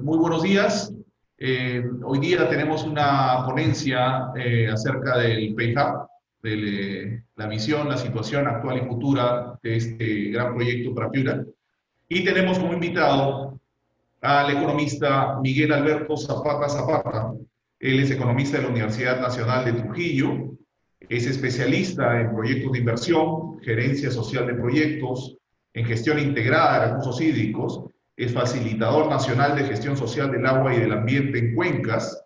muy buenos días. Hoy día tenemos una ponencia acerca del PayHub, de la visión, la situación actual y futura de este gran proyecto para Piura. Y tenemos como invitado al economista Miguel Alberto Zapata Zapata. Él es economista de la Universidad Nacional de Trujillo, es especialista en proyectos de inversión, gerencia social de proyectos, en gestión integrada de recursos hídricos, es facilitador nacional de gestión social del agua y del ambiente en cuencas,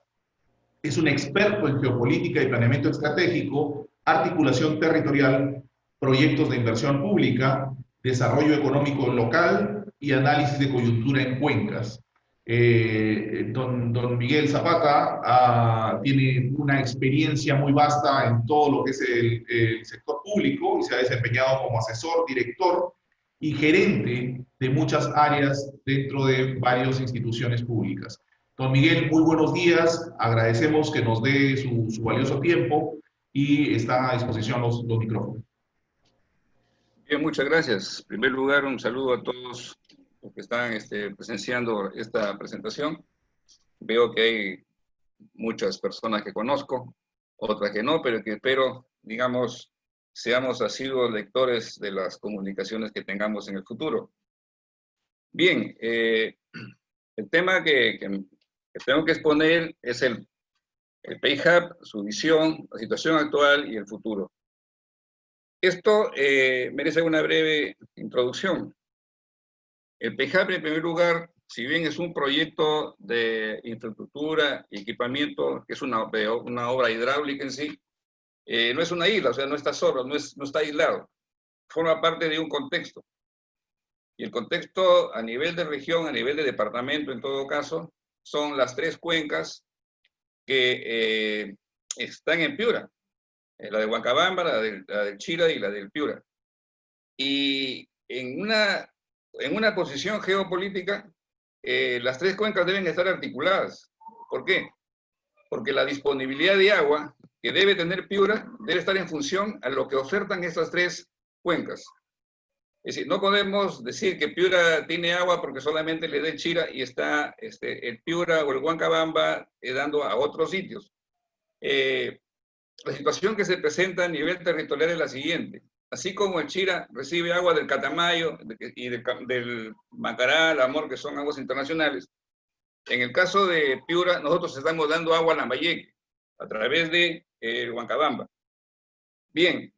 es un experto en geopolítica y planeamiento estratégico, articulación territorial, proyectos de inversión pública, desarrollo económico local y análisis de coyuntura en cuencas. Don Miguel Zapata tiene una experiencia muy vasta en todo lo que es el sector público y se ha desempeñado como asesor, director y gerente de muchas áreas dentro de varias instituciones públicas. Don Miguel, muy buenos días. Agradecemos que nos dé su valioso tiempo y está a disposición los micrófonos. Bien, muchas gracias. En primer lugar, un saludo a todos los que están presenciando esta presentación. Veo que hay muchas personas que conozco, otras que no, pero que espero, digamos, seamos asiduos lectores de las comunicaciones que tengamos en el futuro. Bien, el tema que tengo que exponer es el PayHub, su visión, la situación actual y el futuro. Esto merece una breve introducción. El PayHub, en primer lugar, si bien es un proyecto de infraestructura y equipamiento, que es una obra hidráulica en sí, no es una isla, o sea, no está solo, no está aislado. Forma parte de un contexto. Y el contexto a nivel de región, a nivel de departamento, en todo caso, son las tres cuencas que están en Piura. La de Huancabamba, la del Chira y la del Piura. Y en una posición geopolítica, las tres cuencas deben estar articuladas. ¿Por qué? Porque la disponibilidad de agua que debe tener Piura debe estar en función a lo que ofertan estas tres cuencas. Es decir, no podemos decir que Piura tiene agua porque solamente le dé el Chira y está el Piura o el Huancabamba dando a otros sitios. La situación que se presenta a nivel territorial es la siguiente. Así como el Chira recibe agua del Catamayo y del Macará, el Amor, que son aguas internacionales, en el caso de Piura, nosotros estamos dando agua a Lambayeque a través de Huancabamba. Bien,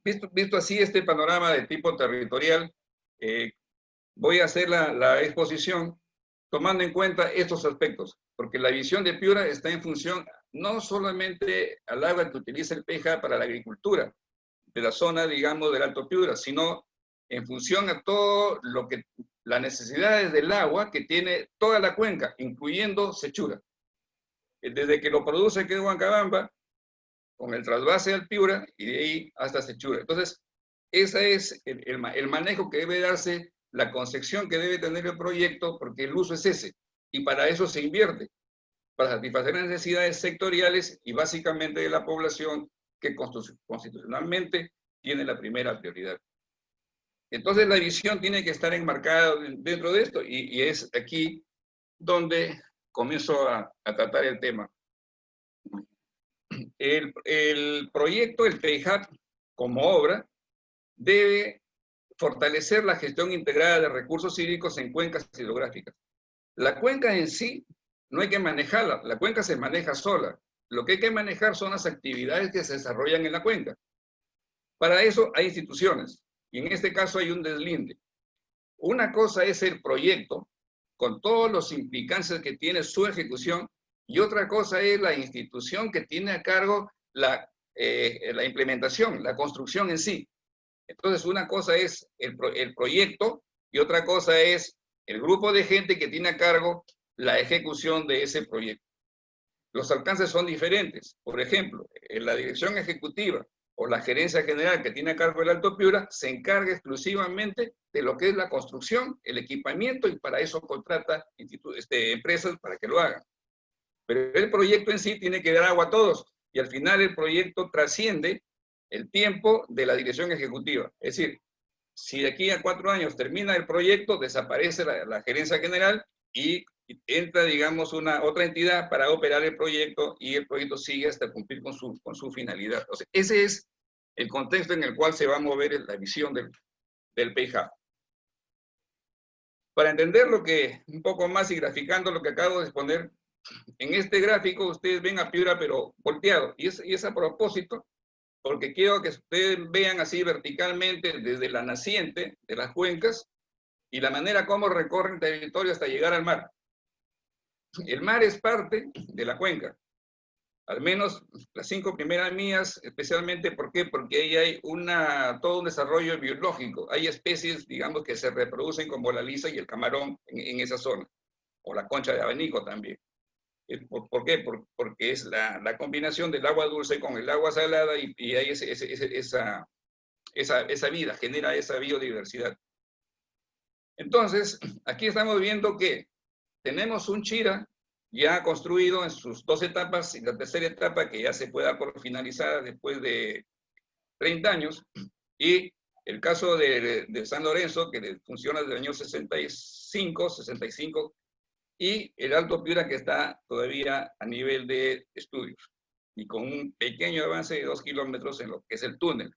visto así este panorama de tipo territorial, voy a hacer la exposición tomando en cuenta estos aspectos, porque la visión de Piura está en función no solamente al agua que utiliza el PayHub para la agricultura de la zona, digamos, del Alto Piura, sino en función a todo lo que las necesidades del agua que tiene toda la cuenca, incluyendo Sechura. Desde que lo produce que es Huancabamba, con el trasvase al Piura y de ahí hasta Sechura. Entonces, ese es el manejo que debe darse, la concepción que debe tener el proyecto, porque el uso es ese. Y para eso se invierte, para satisfacer las necesidades sectoriales y básicamente de la población que constitucionalmente tiene la primera prioridad. Entonces la visión tiene que estar enmarcada dentro de esto y es aquí donde comienzo a tratar el tema. El proyecto, el PayHub, como obra, debe fortalecer la gestión integrada de recursos hídricos en cuencas hidrográficas. La cuenca en sí no hay que manejarla, la cuenca se maneja sola. Lo que hay que manejar son las actividades que se desarrollan en la cuenca. Para eso hay instituciones, y en este caso hay un deslinde. Una cosa es el proyecto, con todos los implicancias que tiene su ejecución, y otra cosa es la institución que tiene a cargo la implementación, la construcción en sí. Entonces, una cosa es el proyecto y otra cosa es el grupo de gente que tiene a cargo la ejecución de ese proyecto. Los alcances son diferentes. Por ejemplo, la dirección ejecutiva o la gerencia general que tiene a cargo el Alto Piura se encarga exclusivamente de lo que es la construcción, el equipamiento, y para eso contrata empresas para que lo hagan. Pero el proyecto en sí tiene que dar agua a todos y al final el proyecto trasciende el tiempo de la dirección ejecutiva. Es decir, si de aquí a 4 años termina el proyecto, desaparece la gerencia general y entra, digamos, otra entidad para operar el proyecto y el proyecto sigue hasta cumplir con su finalidad. O sea, ese es el contexto en el cual se va a mover la visión del PayHub. Para entender un poco más y graficando lo que acabo de exponer, en este gráfico ustedes ven a Piura pero volteado, y es a propósito, porque quiero que ustedes vean así verticalmente desde la naciente de las cuencas y la manera como recorren territorio hasta llegar al mar. El mar es parte de la cuenca, al menos las 5 primeras mías, especialmente, ¿por qué? Porque ahí hay todo un desarrollo biológico. Hay especies, digamos, que se reproducen como la lisa y el camarón en esa zona, o la concha de abanico también. ¿Por qué? Porque es la combinación del agua dulce con el agua salada y hay esa vida, genera esa biodiversidad. Entonces, aquí estamos viendo que tenemos un Chira ya construido en sus 2 etapas y la tercera etapa que ya se puede dar por finalizada después de 30 años, y el caso de San Lorenzo, que funciona desde el año 65, y el Alto Piura, que está todavía a nivel de estudios, y con un pequeño avance de 2 kilómetros en lo que es el túnel.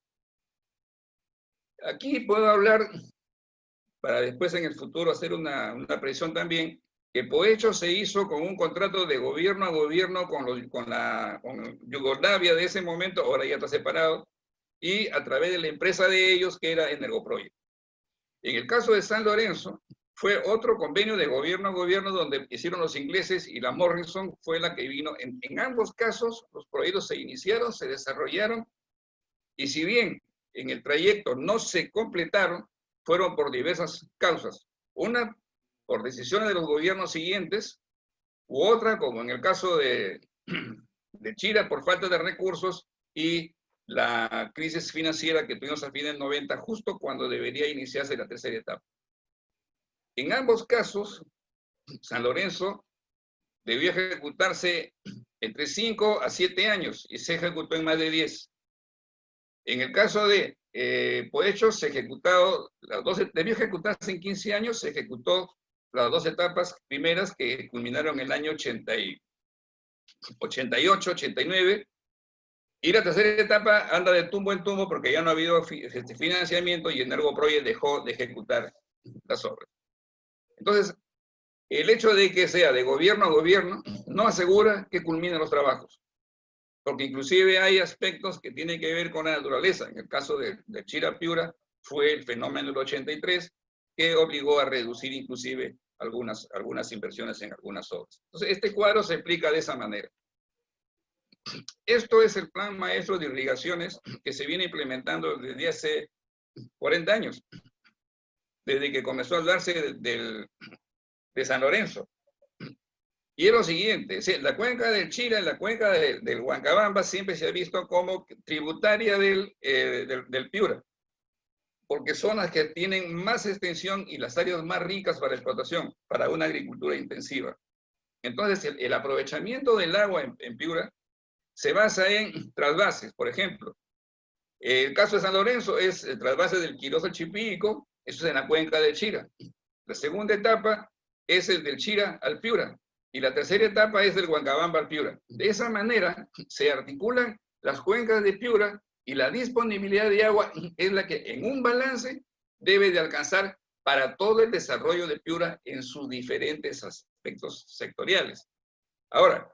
Aquí puedo hablar, para después en el futuro hacer una presión también, que Pohecho se hizo con un contrato de gobierno a gobierno con Yugoslavia de ese momento, ahora ya está separado, y a través de la empresa de ellos, que era Energoproyect. En el caso de San Lorenzo, fue otro convenio de gobierno a gobierno donde hicieron los ingleses y la Morrison fue la que vino. En ambos casos, los proyectos se iniciaron, se desarrollaron, y si bien en el trayecto no se completaron, fueron por diversas causas. Una, por decisiones de los gobiernos siguientes, u otra, como en el caso de Chira, por falta de recursos y la crisis financiera que tuvimos a fines del 90, justo cuando debería iniciarse la tercera etapa. En ambos casos, San Lorenzo debió ejecutarse entre 5 a 7 años y se ejecutó en más de 10. En el caso de Pohecho, debió ejecutarse en 15 años, se ejecutó las 2 etapas primeras que culminaron en el año 88, 89, y la tercera etapa anda de tumbo en tumbo porque ya no ha habido financiamiento y Energoproyect dejó de ejecutar las obras. Entonces, el hecho de que sea de gobierno a gobierno no asegura que culminen los trabajos, porque inclusive hay aspectos que tienen que ver con la naturaleza. En el caso de Chira Piura fue el fenómeno del 83 que obligó a reducir inclusive algunas inversiones en algunas obras. Entonces, este cuadro se explica de esa manera. Esto es el plan maestro de irrigaciones que se viene implementando desde hace 40 años, desde que comenzó a hablarse de San Lorenzo. Y es lo siguiente, la cuenca del Chira y la cuenca del Huancabamba siempre se ha visto como tributaria del Piura, porque son las que tienen más extensión y las áreas más ricas para explotación, para una agricultura intensiva. Entonces, el aprovechamiento del agua en Piura se basa en trasvases, por ejemplo. El caso de San Lorenzo es el trasvase del Quirós al Chipíco, eso es en la cuenca del Chira. La segunda etapa es el del Chira al Piura, y la tercera etapa es del Huancabamba al Piura. De esa manera se articulan las cuencas de Piura y la disponibilidad de agua es la que en un balance debe de alcanzar para todo el desarrollo de Piura en sus diferentes aspectos sectoriales. Ahora,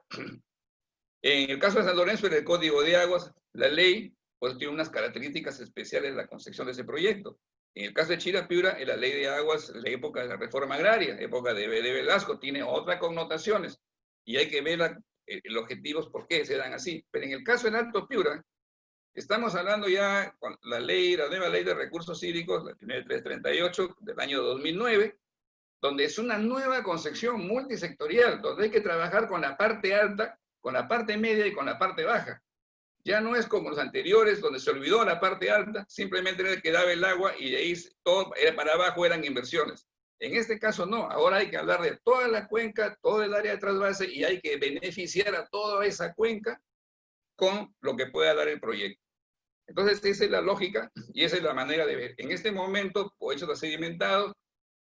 en el caso de San Lorenzo, en el Código de Aguas, la ley pues tiene unas características especiales en la concepción de ese proyecto. En el caso de Chira Piura, en la ley de aguas, la época de la reforma agraria, época de Velasco, tiene otras connotaciones y hay que ver los objetivos por qué se dan así. Pero en el caso del Alto Piura, estamos hablando ya con la nueva ley de recursos hídricos, la 338 del año 2009, donde es una nueva concepción multisectorial, donde hay que trabajar con la parte alta, con la parte media y con la parte baja. Ya no es como los anteriores, donde se olvidó la parte alta, simplemente era el que daba el agua y de ahí todo era para abajo eran inversiones. En este caso no, ahora hay que hablar de toda la cuenca, todo el área de trasvase y hay que beneficiar a toda esa cuenca con lo que pueda dar el proyecto. Entonces esa es la lógica y esa es la manera de ver. En este momento, Pohecho está sedimentado,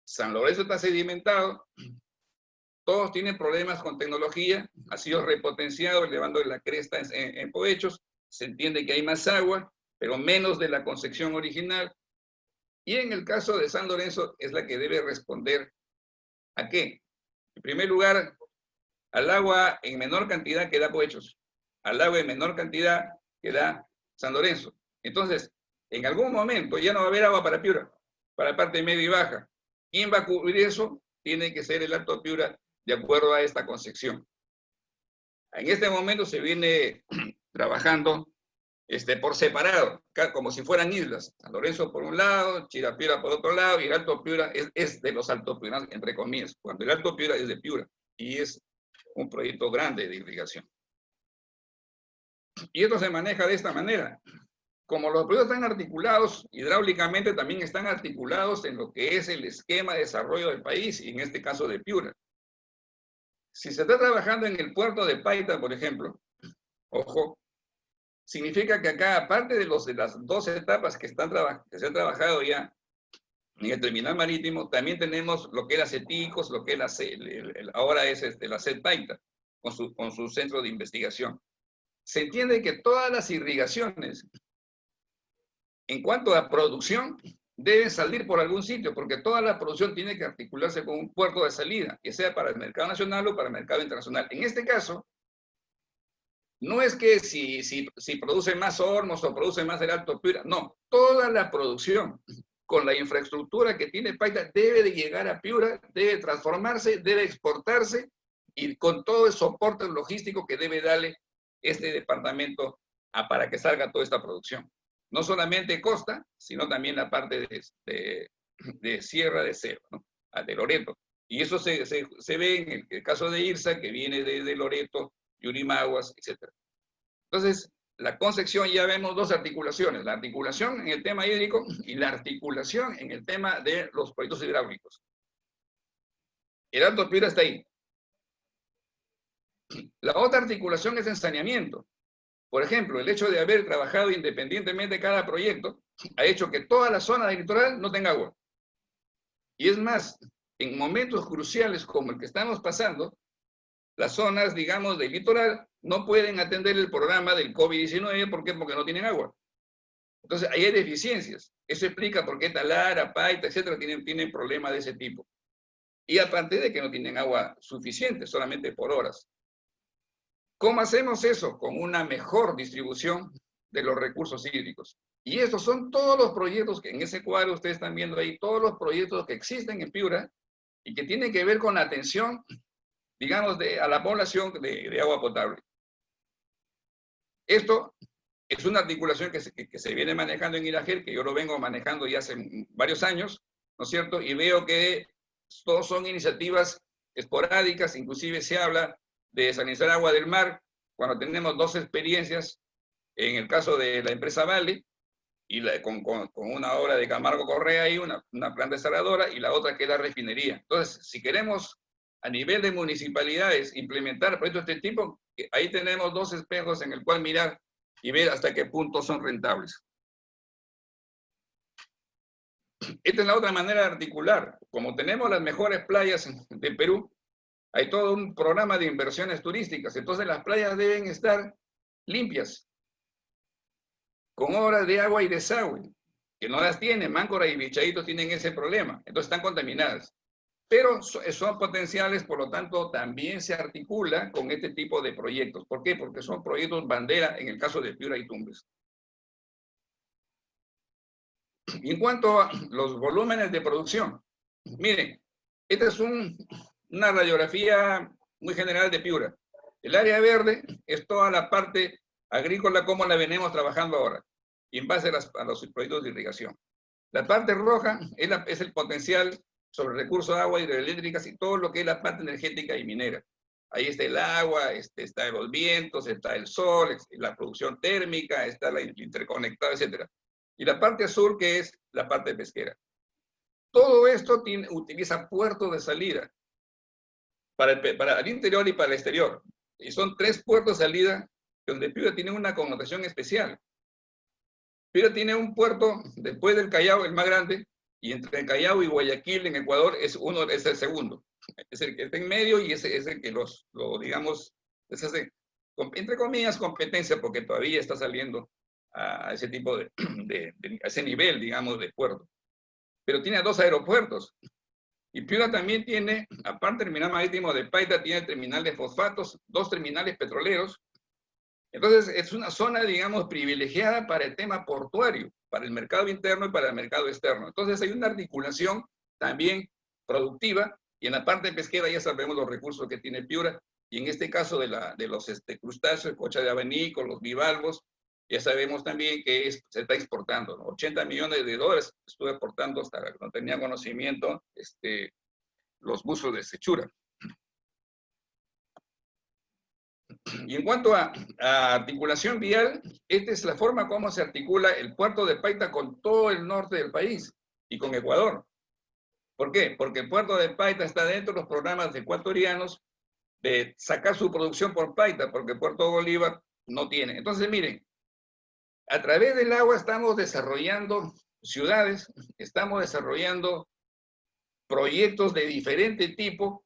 San Lorenzo está sedimentado, todos tienen problemas con tecnología, ha sido repotenciado elevando la cresta en Povechos, se entiende que hay más agua, pero menos de la concepción original. Y en el caso de San Lorenzo es la que debe responder ¿a qué? En primer lugar, al agua en menor cantidad que da Povechos, al agua en menor cantidad que da San Lorenzo. Entonces, en algún momento ya no va a haber agua para Piura, para la parte media y baja. ¿Quién va a cubrir eso? Tiene que ser el Alto Piura de acuerdo a esta concepción. En este momento se viene trabajando por separado, como si fueran islas. San Lorenzo por un lado, Chirapiura por otro lado, y el Alto Piura es de los Altos Piura, entre comillas, cuando el Alto Piura es de Piura, y es un proyecto grande de irrigación. Y esto se maneja de esta manera. Como los proyectos están articulados, hidráulicamente también están articulados en lo que es el esquema de desarrollo del país, y en este caso de Piura. Si se está trabajando en el puerto de Paita, por ejemplo, ojo, significa que acá, aparte de las dos etapas que se han trabajado ya en el terminal marítimo, también tenemos lo que era CETICOS, lo que era ahora es la CET Paita, con su centro de investigación. Se entiende que todas las irrigaciones, en cuanto a producción, deben salir por algún sitio, porque toda la producción tiene que articularse con un puerto de salida, que sea para el mercado nacional o para el mercado internacional. En este caso, no es que si produce más hornos o produce más el Alto Piura, no, toda la producción con la infraestructura que tiene Paita debe de llegar a Piura, debe transformarse, debe exportarse y con todo el soporte logístico que debe darle este departamento para que salga toda esta producción. No solamente costa, sino también la parte de Sierra de Cero, ¿no? De Loreto. Y eso se ve en el caso de IRSA, que viene desde Loreto, Yurimaguas, etc. Entonces, la concepción ya vemos dos articulaciones, la articulación en el tema hídrico y la articulación en el tema de los proyectos hidráulicos. El Alto Piura está ahí. La otra articulación es en saneamiento. Por ejemplo, el hecho de haber trabajado independientemente cada proyecto ha hecho que toda la zona del litoral no tenga agua. Y es más, en momentos cruciales como el que estamos pasando, las zonas, digamos, del litoral no pueden atender el programa del COVID-19. ¿Por qué? Porque no tienen agua. Entonces, ahí hay deficiencias. Eso explica por qué Talara, Paita, etcétera, tienen problemas de ese tipo. Y aparte de que no tienen agua suficiente, solamente por horas. ¿Cómo hacemos eso? Con una mejor distribución de los recursos hídricos. Y estos son todos los proyectos que en ese cuadro ustedes están viendo ahí, todos los proyectos que existen en Piura y que tienen que ver con la atención, digamos, a la población de agua potable. Esto es una articulación que se viene manejando en Iragel, que yo lo vengo manejando ya hace varios años, ¿no es cierto? Y veo que todos son iniciativas esporádicas, inclusive se habla de desalinizar agua del mar, cuando tenemos dos experiencias, en el caso de la empresa Vale, y con una obra de Camargo Correa y una planta desaladora, y la otra que es la refinería. Entonces, si queremos a nivel de municipalidades implementar proyectos de este tipo, ahí tenemos dos espejos en el cual mirar y ver hasta qué punto son rentables. Esta es la otra manera de articular. Como tenemos las mejores playas de Perú, hay todo un programa de inversiones turísticas, entonces las playas deben estar limpias, con obras de agua y desagüe, que no las tienen. Máncora y Bichadito tienen ese problema, entonces están contaminadas. Pero son potenciales, por lo tanto, también se articula con este tipo de proyectos. ¿Por qué? Porque son proyectos bandera en el caso de Piura y Tumbes. Y en cuanto a los volúmenes de producción, miren, esta es una radiografía muy general de Piura. El área verde es toda la parte agrícola como la venimos trabajando ahora, y en base a los proyectos de irrigación. La parte roja es el potencial sobre recursos de agua, hidroeléctricas y todo lo que es la parte energética y minera. Ahí está el agua, está los vientos, está el sol, la producción térmica, está la interconectada, etc. Y la parte azul, que es la parte pesquera. Todo esto utiliza puertos de salida para el interior y para el exterior. Y son 3 puertos de salida donde Piura tiene una connotación especial. Piura tiene un puerto después del Callao, el más grande, y entre el Callao y Guayaquil en Ecuador es el segundo. es el que está en medio y ese es el que digamos, les hace, entre comillas, competencia, porque todavía está saliendo a ese tipo a ese nivel, digamos, de puerto. Pero tiene 2 aeropuertos. Y Piura también tiene, aparte del terminal marítimo de Paita, tiene terminal de fosfatos, 2 terminales petroleros. Entonces, es una zona, digamos, privilegiada para el tema portuario, para el mercado interno y para el mercado externo. Entonces, hay una articulación también productiva, y en la parte pesquera ya sabemos los recursos que tiene Piura, y en este caso de los crustáceos, cocha de abanico, los bivalvos, ya sabemos también que se está exportando, ¿no? 80 millones de dólares estuve exportando hasta que no tenía conocimiento los buzos de Sechura. Y en cuanto a articulación vial, esta es la forma como se articula el puerto de Paita con todo el norte del país y con Ecuador. ¿Por qué? Porque el puerto de Paita está dentro de los programas ecuatorianos de sacar su producción por Paita, porque Puerto Bolívar no tiene. Entonces, miren, a través del agua estamos desarrollando ciudades, estamos desarrollando proyectos de diferente tipo,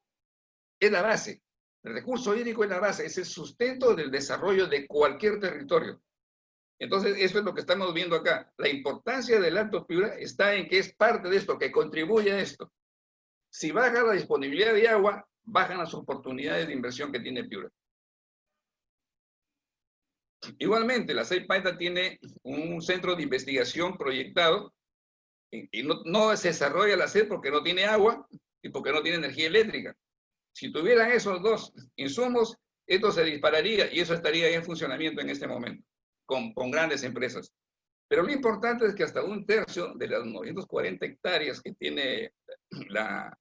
es la base. El recurso hídrico es la base, es el sustento del desarrollo de cualquier territorio. Entonces, eso es lo que estamos viendo acá. La importancia del Alto Piura está en que es parte de esto, que contribuye a esto. Si baja la disponibilidad de agua, bajan las oportunidades de inversión que tiene Piura. Igualmente, la CEI Paita tiene un centro de investigación proyectado y no se desarrolla la CEI porque no tiene agua y porque no tiene energía eléctrica. Si tuvieran esos 2 insumos, esto se dispararía y eso estaría en funcionamiento en este momento, con grandes empresas. Pero lo importante es que hasta 1/3 de las 940 hectáreas que tiene la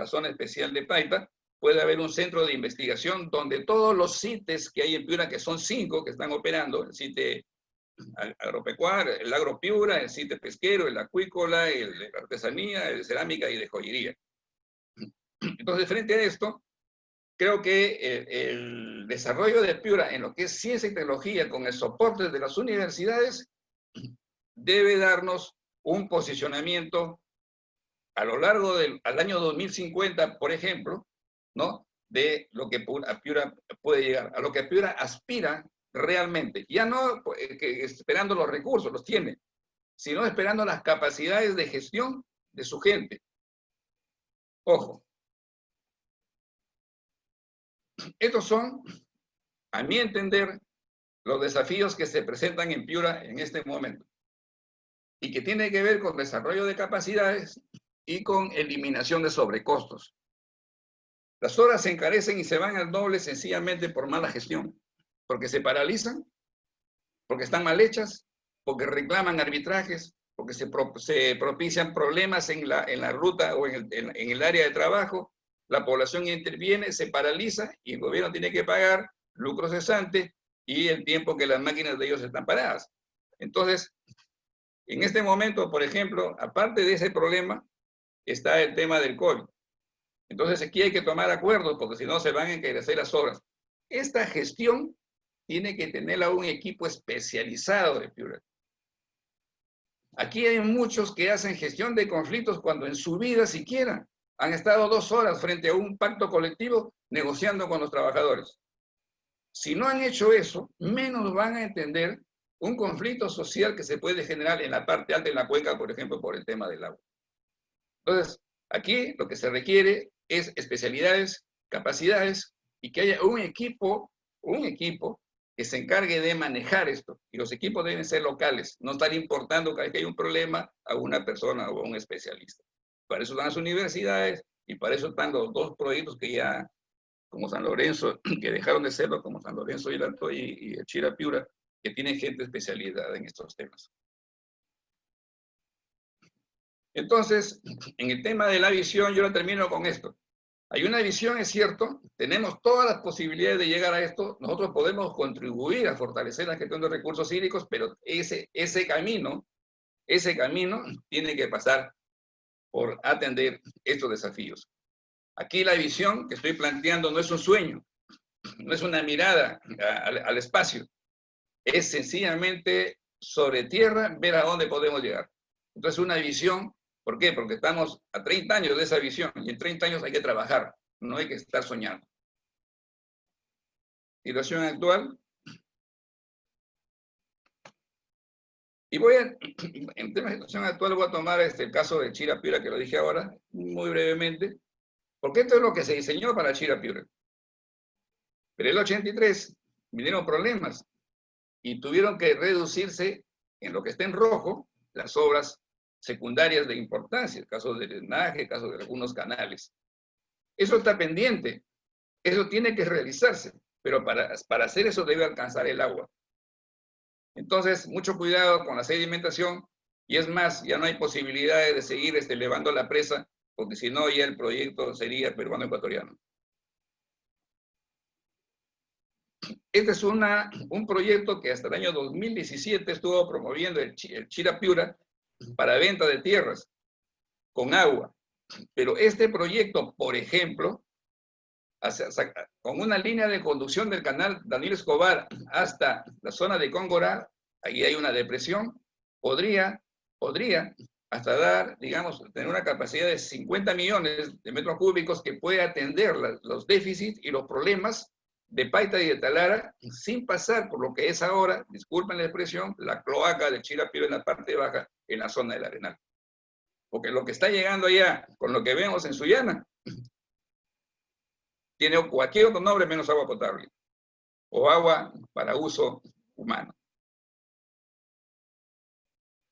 zona especial de Paita, puede haber un centro de investigación donde todos los CITES que hay en Piura, que son 5 que están operando, el CITE agropecuario, el agropiura, el CITE pesquero, el acuícola, el de artesanía, el de cerámica y de joyería. Entonces, frente a esto, creo que el desarrollo de Piura en lo que es ciencia y tecnología con el soporte de las universidades debe darnos un posicionamiento a lo largo del año 2050, por ejemplo, ¿no? De lo que Piura puede llegar, a lo que Piura aspira realmente. Ya no esperando los recursos, los tiene, sino esperando las capacidades de gestión de su gente. Ojo. Estos son, a mi entender, los desafíos que se presentan en Piura en este momento y que tiene que ver con desarrollo de capacidades y con eliminación de sobrecostos. Las obras se encarecen y se van al doble sencillamente por mala gestión, porque se paralizan, porque están mal hechas, porque reclaman arbitrajes, porque se propician problemas en la ruta o en el área de trabajo, la población interviene, se paraliza y el gobierno tiene que pagar lucro cesante y el tiempo que las máquinas de ellos están paradas. Entonces, en este momento, por ejemplo, aparte de ese problema, está el tema del COVID. Entonces, aquí hay que tomar acuerdos porque si no se van a encarecer las obras. Esta gestión tiene que tenerla un equipo especializado de Piura. Aquí hay muchos que hacen gestión de conflictos cuando en su vida siquiera han estado 2 horas frente a un pacto colectivo negociando con los trabajadores. Si no han hecho eso, menos van a entender un conflicto social que se puede generar en la parte alta de la cuenca, por ejemplo, por el tema del agua. Entonces, aquí lo que se requiere es especialidades, capacidades y que haya un equipo que se encargue de manejar esto. Y los equipos deben ser locales, no estar importando cada vez que hay un problema a una persona o a un especialista. Para eso están las universidades y para eso están los 2 proyectos que ya, como San Lorenzo, que dejaron de serlo, como San Lorenzo y el Altoy y el Chira Piura, que tienen gente especializada en estos temas. Entonces, en el tema de la visión, yo lo termino con esto. Hay una visión, es cierto, tenemos todas las posibilidades de llegar a esto, nosotros podemos contribuir a fortalecer la gestión de recursos hídricos, pero ese camino tiene que pasar por atender estos desafíos. Aquí la visión que estoy planteando no es un sueño, no es una mirada al espacio, es sencillamente sobre tierra ver a dónde podemos llegar. Entonces una visión, ¿por qué? Porque estamos a 30 años de esa visión y en 30 años hay que trabajar. no hay que estar soñando. Situación actual. Y en temas de situación actual, voy a tomar el caso de Chirapiura, que lo dije ahora, muy brevemente, porque esto es lo que se diseñó para Chirapiura. Pero en el 83 vinieron problemas y tuvieron que reducirse en lo que está en rojo las obras secundarias de importancia, el caso del drenaje, el caso de algunos canales. Eso está pendiente, eso tiene que realizarse, pero para hacer eso debe alcanzar el agua. Entonces, mucho cuidado con la sedimentación, y es más, ya no hay posibilidades de seguir elevando la presa, porque si no, ya el proyecto sería peruano-ecuatoriano. Este es un proyecto que hasta el año 2017 estuvo promoviendo el Chirapiura para venta de tierras con agua. Pero este proyecto, por ejemplo, con una línea de conducción del canal Daniel Escobar hasta la zona de Cóngora, ahí hay una depresión, podría hasta dar, digamos, tener una capacidad de 50 millones de metros cúbicos que puede atender los déficits y los problemas de Paita y de Talara sin pasar por lo que es ahora, disculpen la expresión, la cloaca de Chirapiura en la parte baja, en la zona del Arenal. Porque lo que está llegando allá, con lo que vemos en Sullana, tiene cualquier otro nombre menos agua potable o agua para uso humano.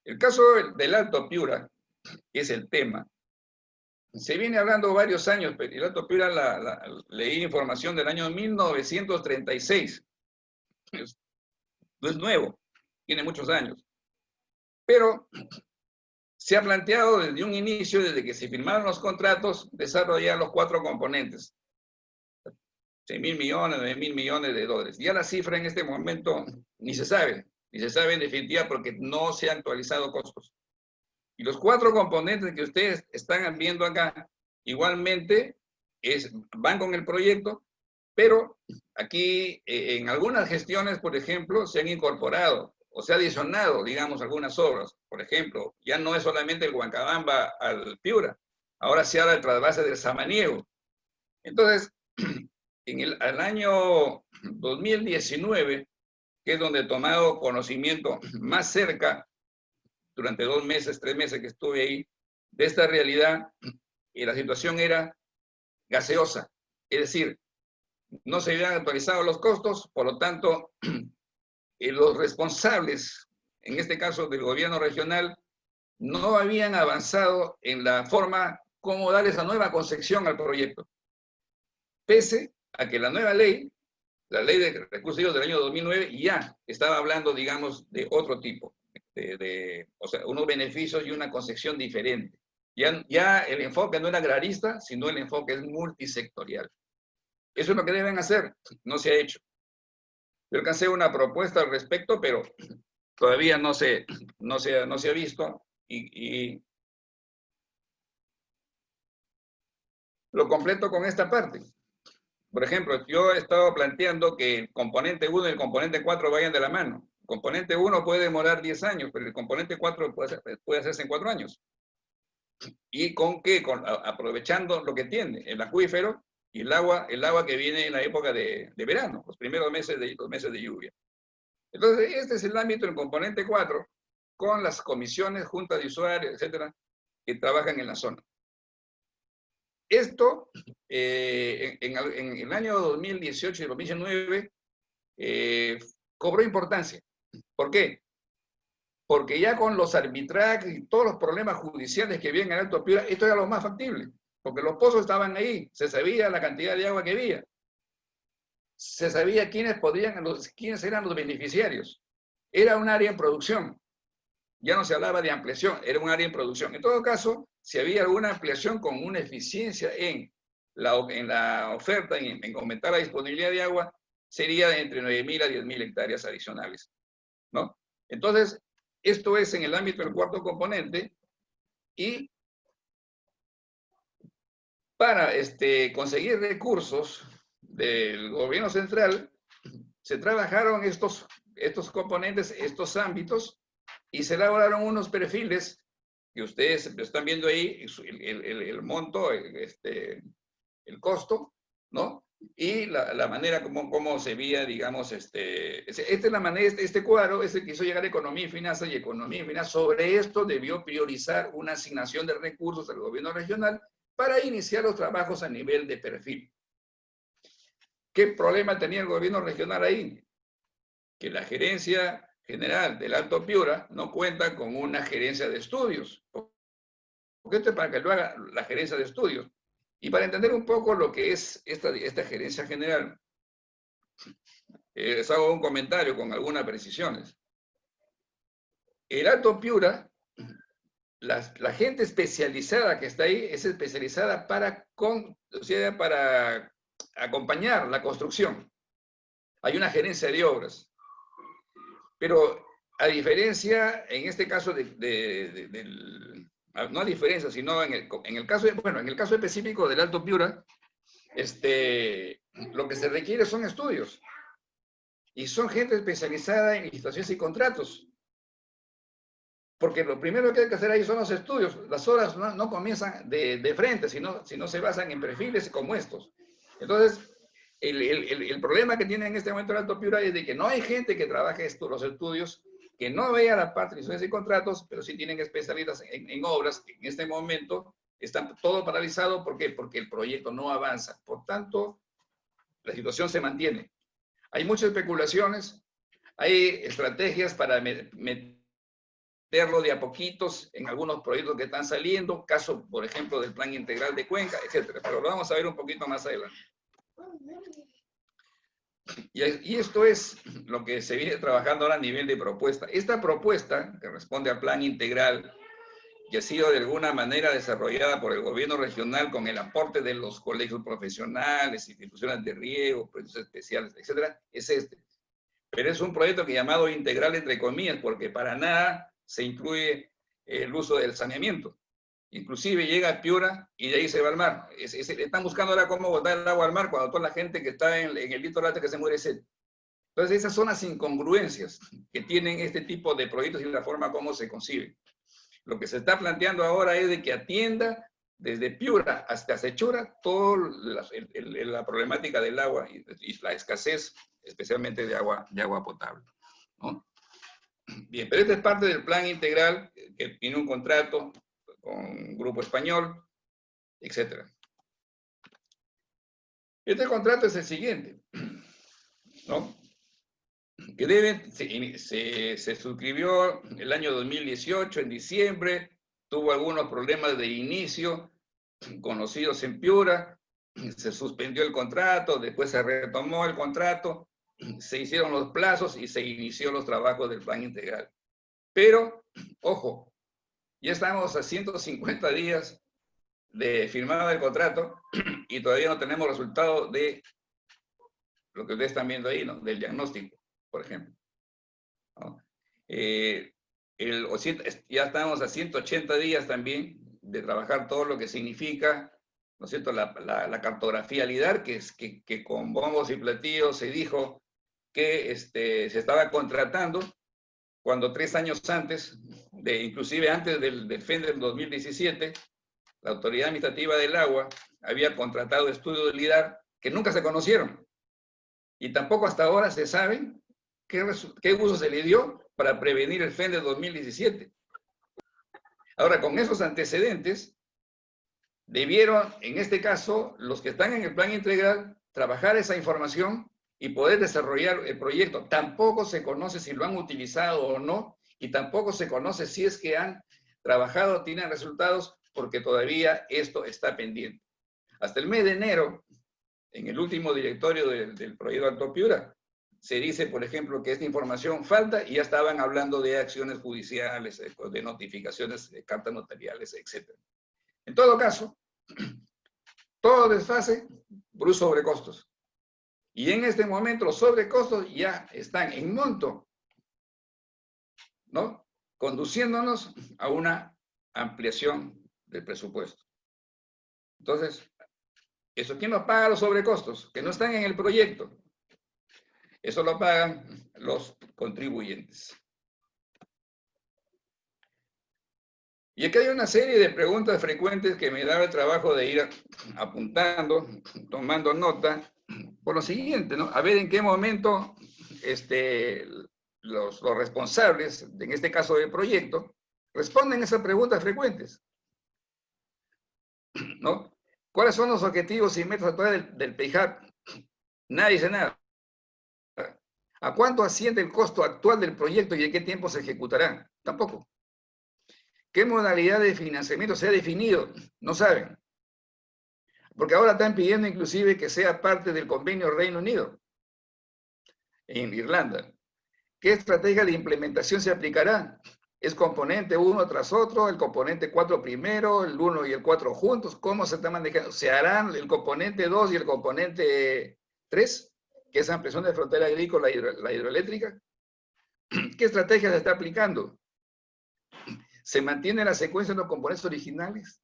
El caso del Alto Piura, que es el tema, se viene hablando varios años, pero el Alto Piura leí información del año 1936. No es nuevo, tiene muchos años. Pero se ha planteado desde un inicio, desde que se firmaron los contratos, desarrollar los 4 componentes. 6.000 millones, 9.000 millones de dólares. Ya la cifra en este momento ni se sabe en definitiva porque no se han actualizado costos. Y los 4 componentes que ustedes están viendo acá, igualmente van con el proyecto, pero aquí en algunas gestiones, por ejemplo, se han incorporado o se ha adicionado, digamos, algunas obras. Por ejemplo, ya no es solamente el Huancabamba al Piura, ahora se habla del trasvase del Samaniego. Entonces, al año 2019, que es donde he tomado conocimiento más cerca, durante 2 meses, 3 meses que estuve ahí, de esta realidad, y la situación era gaseosa. Es decir, no se habían actualizado los costos, por lo tanto, los responsables, en este caso del gobierno regional, no habían avanzado en la forma como dar esa nueva concepción al proyecto. Pese a que la nueva ley, la ley de recursos hídricos del año 2009, ya estaba hablando, digamos, de otro tipo, o sea, unos beneficios y una concepción diferente. Ya el enfoque no era agrarista, sino el enfoque es multisectorial. Eso es lo que deben hacer, no se ha hecho. Yo alcancé una propuesta al respecto, pero todavía no se ha visto y lo completo con esta parte. Por ejemplo, yo he estado planteando que el componente 1 y el componente 4 vayan de la mano. El componente 1 puede demorar 10 años, pero el componente 4 puede hacerse en 4 años. ¿Y con qué? Aprovechando lo que tiene, el acuífero y el agua que viene en la época de verano, los primeros meses de lluvia. Entonces, este es el ámbito del componente 4, con las comisiones, juntas de usuarios, etcétera, que trabajan en la zona. Esto, en el año 2018 y 2019, cobró importancia. ¿Por qué? Porque ya con los arbitrajes y todos los problemas judiciales que había en el Alto Piura, esto era lo más factible, porque los pozos estaban ahí, se sabía la cantidad de agua que había, se sabía quiénes eran los beneficiarios. Era un área en producción, ya no se hablaba de ampliación, era un área en producción. En todo caso, si había alguna ampliación con una eficiencia en la oferta, en aumentar la disponibilidad de agua, sería de entre 9.000 a 10.000 hectáreas adicionales, ¿no? Entonces, esto es en el ámbito del 4º componente, y para conseguir recursos del gobierno central, se trabajaron estos componentes, estos ámbitos, y se elaboraron unos perfiles que ustedes están viendo ahí, el monto, el costo, ¿no? Y la manera como se veía, digamos, esta es la manera, este cuadro es el que hizo llegar Economía y Finanzas, y Economía y Finanzas sobre esto debió priorizar una asignación de recursos al gobierno regional para iniciar los trabajos a nivel de perfil. ¿Qué problema tenía el gobierno regional ahí? Que la gerencia general del Alto Piura no cuenta con una gerencia de estudios. Porque esto es para que lo haga la gerencia de estudios. Y para entender un poco lo que es esta gerencia general, les hago un comentario con algunas precisiones. El Alto Piura, la gente especializada que está ahí es especializada para acompañar la construcción. Hay una gerencia de obras. Pero a diferencia, en este caso, no a diferencia, sino en el caso específico del Alto Piura, lo que se requiere son estudios. Y son gente especializada en licitaciones y contratos. Porque lo primero que hay que hacer ahí son los estudios. Las obras no comienzan de frente, sino se basan en perfiles como estos. Entonces, el problema que tiene en este momento el Alto Piura es de que no hay gente que trabaje los estudios, que no vea la parte de licitaciones y contratos, pero sí tienen especialistas en obras que en este momento están todo paralizado. ¿Por qué? Porque el proyecto no avanza. Por tanto, la situación se mantiene. Hay muchas especulaciones, hay estrategias para meterlo de a poquitos en algunos proyectos que están saliendo, caso, por ejemplo, del Plan Integral de Cuenca, etcétera. Pero lo vamos a ver un poquito más adelante. Y esto es lo que se viene trabajando ahora a nivel de propuesta. Esta propuesta, que responde al Plan Integral, que ha sido de alguna manera desarrollada por el gobierno regional con el aporte de los colegios profesionales, instituciones de riego, proyectos especiales, etcétera, es este. Pero es un proyecto que llamado integral entre comillas, porque para nada se incluye el uso del saneamiento. Inclusive llega a Piura y de ahí se va al mar. Están buscando ahora cómo botar el agua al mar cuando toda la gente que está en el litoral que se muere sed. Entonces esas son las incongruencias que tienen este tipo de proyectos y la forma como se conciben. Lo que se está planteando ahora es de que atienda desde Piura hasta Sechura toda la problemática del agua y la escasez, especialmente de agua potable, ¿no? Bien, pero esta es parte del plan integral que tiene un contrato con un grupo español, etc. Este contrato es el siguiente, ¿no? Que se suscribió el año 2018, en diciembre, tuvo algunos problemas de inicio conocidos en Piura, se suspendió el contrato, después se retomó el contrato, se hicieron los plazos y se inició los trabajos del plan integral. Pero, ojo, ya estamos a 150 días de firmado el contrato y todavía no tenemos resultado de lo que ustedes están viendo ahí, ¿no? Del diagnóstico, por ejemplo, ¿no? Ya estamos a 180 días también de trabajar todo lo que significa, ¿no es cierto?, la cartografía LIDAR, que con bombos y platillos se dijo que se estaba contratando cuando 3 años antes, inclusive antes del FEN del 2017, la Autoridad Administrativa del Agua había contratado estudios de LIDAR que nunca se conocieron. Y tampoco hasta ahora se sabe qué uso se le dio para prevenir el FEN de 2017. Ahora, con esos antecedentes, debieron, en este caso, los que están en el plan integral, trabajar esa información y poder desarrollar el proyecto. Tampoco se conoce si lo han utilizado o no, y tampoco se conoce si es que han trabajado, tienen resultados, porque todavía esto está pendiente. Hasta el mes de enero, en el último directorio del proyecto Alto Piura, se dice, por ejemplo, que esta información falta y ya estaban hablando de acciones judiciales, de notificaciones, de cartas notariales, etc. En todo caso, todo desfase, por sobrecostos. Y en este momento los sobrecostos ya están en monto, ¿no? Conduciéndonos a una ampliación del presupuesto. Entonces, ¿eso quién nos paga los sobrecostos? Que no están en el proyecto. Eso lo pagan los contribuyentes. Y aquí hay una serie de preguntas frecuentes que me daba el trabajo de ir apuntando, tomando nota, por lo siguiente, ¿no? A ver en qué momento los responsables, en este caso del proyecto, responden a esas preguntas frecuentes, ¿no? ¿Cuáles son los objetivos y metas actuales del PIJAP? Nadie dice nada. ¿A cuánto asciende el costo actual del proyecto y en qué tiempo se ejecutará? Tampoco. ¿Qué modalidad de financiamiento se ha definido? No saben. Porque ahora están pidiendo inclusive que sea parte del convenio Reino Unido, en Irlanda. ¿Qué estrategia de implementación se aplicará? ¿Es componente uno tras otro, el componente 4 primero, el 1 y el 4 juntos? ¿Cómo se está manejando? ¿Se harán el componente 2 y el componente 3, que es ampliación de frontera agrícola y la hidroeléctrica? ¿Qué estrategia se está aplicando? ¿Se mantiene la secuencia de los componentes originales?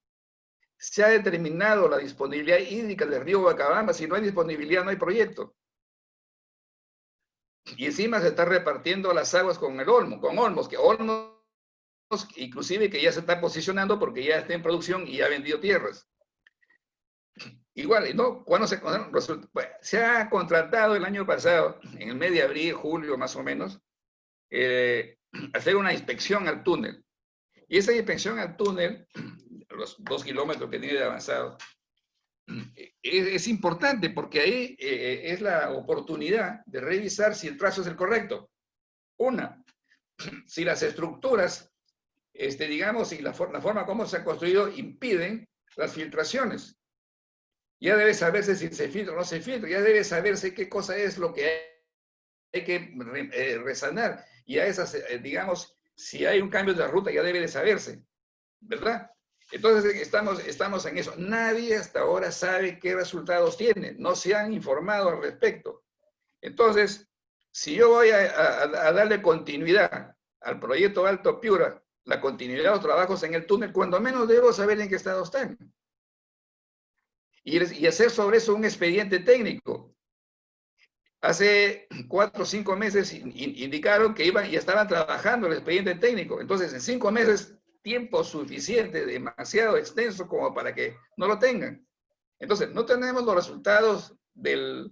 ¿Se ha determinado la disponibilidad hídrica del río Huacabamba? Si no hay disponibilidad, no hay proyecto. Y encima se está repartiendo las aguas con el Olmo, con Olmos, que Olmos inclusive que ya se está posicionando porque ya está en producción y ya ha vendido tierras. Igual, ¿no? ¿Cuándo se resulta? Bueno, se ha contratado el año pasado, en el mes de abril, julio más o menos, hacer una inspección al túnel. Y esa inspección al túnel, los 2 kilómetros que tiene de avanzado, es importante porque ahí es la oportunidad de revisar si el trazo es el correcto. Una, si las estructuras, digamos, y la forma como se ha construido impiden las filtraciones. Ya debe saberse si se filtra o no se filtra, ya debe saberse qué cosa es lo que hay que resanar. Y a esas, digamos, si hay un cambio de ruta, ya debe de saberse, ¿verdad? Entonces estamos en eso. Nadie hasta ahora sabe qué resultados tiene, no se han informado al respecto. Entonces, si yo voy a darle continuidad al proyecto Alto Piura, la continuidad de los trabajos en el túnel, cuando menos debo saber en qué estado están. Y hacer sobre eso un expediente técnico. Hace 4 o 5 meses indicaron que iban y estaban trabajando el expediente técnico. Entonces, en 5 meses, tiempo suficiente, demasiado extenso como para que no lo tengan. Entonces, no tenemos los resultados de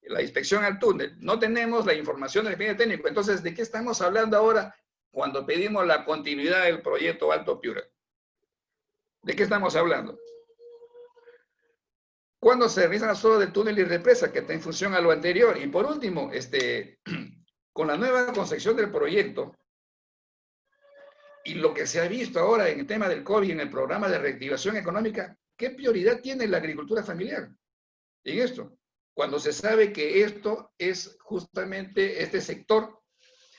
la inspección al túnel, no tenemos la información del expediente técnico. Entonces, ¿de qué estamos hablando ahora cuando pedimos la continuidad del proyecto Alto Piura? ¿De qué estamos hablando? ¿Cuándo se realizan las obras del túnel y represa, que está en función a lo anterior? Y por último, con la nueva concepción del proyecto y lo que se ha visto ahora en el tema del COVID, en el programa de reactivación económica, ¿qué prioridad tiene la agricultura familiar en esto? Cuando se sabe que esto es justamente, este sector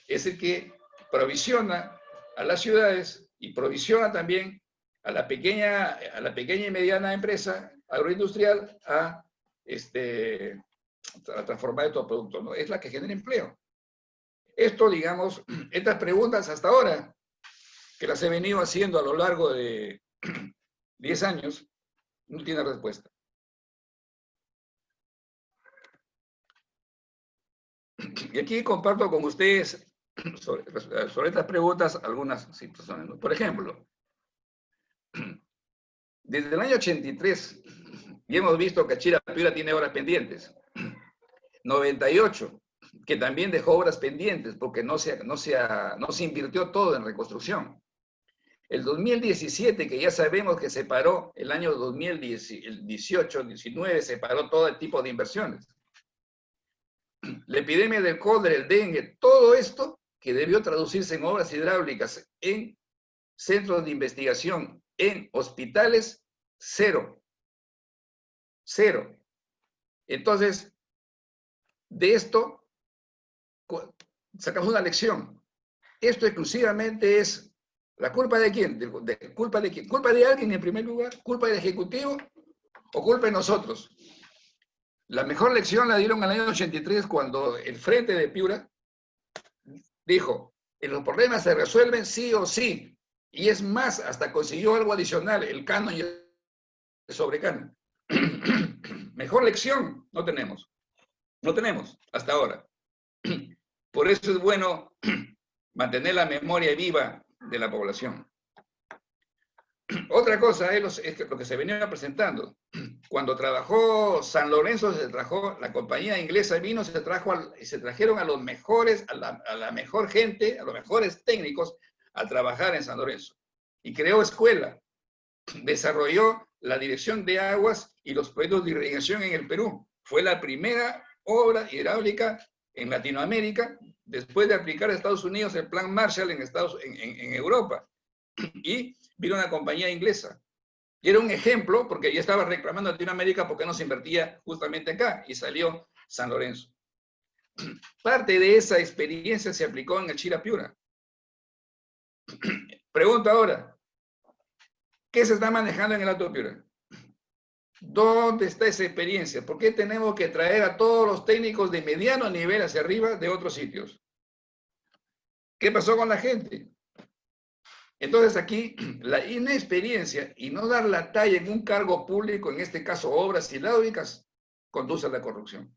es el que provisiona a las ciudades y provisiona también a la pequeña y mediana empresa agroindustrial a transformar estos productos, ¿no? Es la que genera empleo. Esto, digamos, estas preguntas hasta ahora, que las he venido haciendo a lo largo de 10 años, no tiene respuesta. Y aquí comparto con ustedes sobre estas preguntas algunas situaciones, ¿no? Por ejemplo, desde el año 83, y hemos visto que Achira Piura tiene obras pendientes. 98, que también dejó obras pendientes porque no se invirtió todo en reconstrucción. El 2017, que ya sabemos que se paró, el año 2018, 19, se paró todo el tipo de inversiones. La epidemia del cólera, el dengue, todo esto que debió traducirse en obras hidráulicas, en centros de investigación, en hospitales, cero. Cero. Entonces, de esto sacamos una lección. Esto exclusivamente es la culpa de quién, culpa de quién, culpa de alguien en primer lugar, culpa del Ejecutivo o culpa de nosotros. La mejor lección la dieron en el año 83 cuando el Frente de Piura dijo, los problemas se resuelven sí o sí, y es más, hasta consiguió algo adicional, el canon y el sobrecanon. Mejor lección no tenemos. No tenemos hasta ahora. Por eso es bueno mantener la memoria viva de la población. Otra cosa es lo que se venía presentando. Cuando trabajó San Lorenzo, la compañía inglesa vino, se trajeron a los mejores, a la mejor gente, a los mejores técnicos a trabajar en San Lorenzo. Y creó escuela, desarrolló la dirección de aguas y los proyectos de irrigación en el Perú. Fue la primera obra hidráulica en Latinoamérica después de aplicar a Estados Unidos el Plan Marshall en Europa. Y vino una compañía inglesa. Y era un ejemplo, porque ya estaba reclamando a Latinoamérica porque no se invertía justamente acá, y salió San Lorenzo. Parte de esa experiencia se aplicó en el Chira Piura. Pregunto ahora, ¿qué se está manejando en el Alto Piura? ¿Dónde está esa experiencia? ¿Por qué tenemos que traer a todos los técnicos de mediano nivel hacia arriba de otros sitios? ¿Qué pasó con la gente? Entonces aquí la inexperiencia y no dar la talla en un cargo público, en este caso obras hidráulicas, conduce a la corrupción.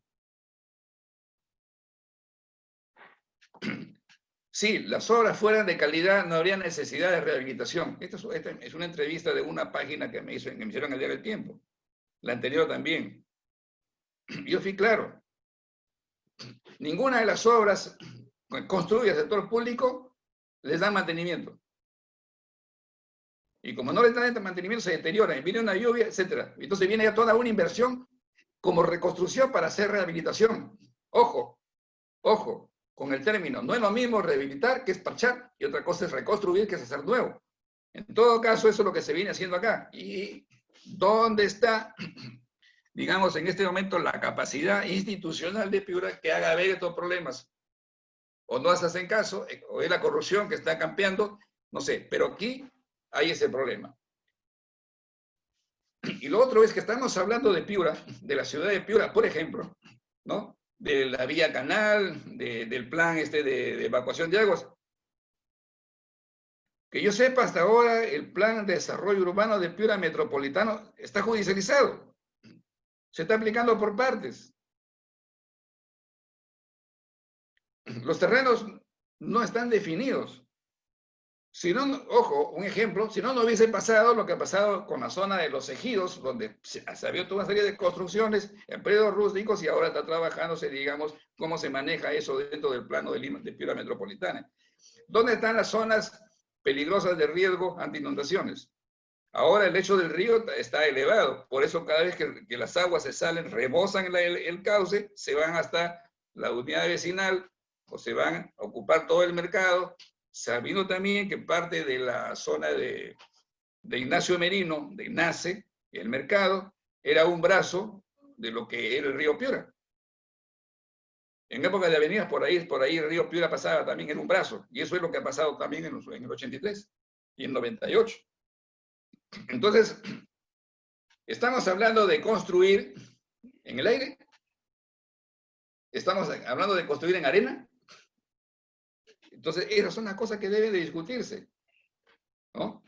Si las obras fueran de calidad, no habría necesidad de rehabilitación. Esta es una entrevista de una página que me hicieron el día del tiempo. La anterior también. Yo fui claro. Ninguna de las obras construidas del sector público les dan mantenimiento. Y como no les dan mantenimiento, se deterioran, viene una lluvia, etc. Entonces viene ya toda una inversión como reconstrucción para hacer rehabilitación. Ojo, ojo, con el término. No es lo mismo rehabilitar que es parchar, y otra cosa es reconstruir, que es hacer nuevo. En todo caso, eso es lo que se viene haciendo acá. ¿Y dónde está, digamos, en este momento la capacidad institucional de Piura que haga ver estos problemas? O no se hacen caso, o es la corrupción que está campeando, no sé, pero aquí hay ese problema. Y lo otro es que estamos hablando de Piura, de la ciudad de Piura, por ejemplo, ¿no? De la vía canal, del plan de evacuación de aguas. Que yo sepa, hasta ahora el plan de desarrollo urbano de Piura Metropolitano está judicializado. Se está aplicando por partes. Los terrenos no están definidos. Si no, ojo, un ejemplo, si no, no hubiese pasado lo que ha pasado con la zona de los ejidos, donde se había toda una serie de construcciones en periodos rústicos y ahora está trabajándose, digamos, cómo se maneja eso dentro del plano de Piura Metropolitana. ¿Dónde están las zonas peligrosas de riesgo ante inundaciones? Ahora el lecho del río está elevado, por eso cada vez que las aguas se salen, rebosan el cauce, se van hasta la unidad vecinal o se van a ocupar todo el mercado, sabiendo también que parte de la zona de Ignacio Merino, de Ignace, el mercado, era un brazo de lo que era el río Piura. En época de avenidas, por ahí el río Piura pasaba también en un brazo, y eso es lo que ha pasado también en el 83 y en 98. Entonces, estamos hablando de construir en el aire, estamos hablando de construir en arena. Entonces, esas son las cosas que deben de discutirse, ¿no?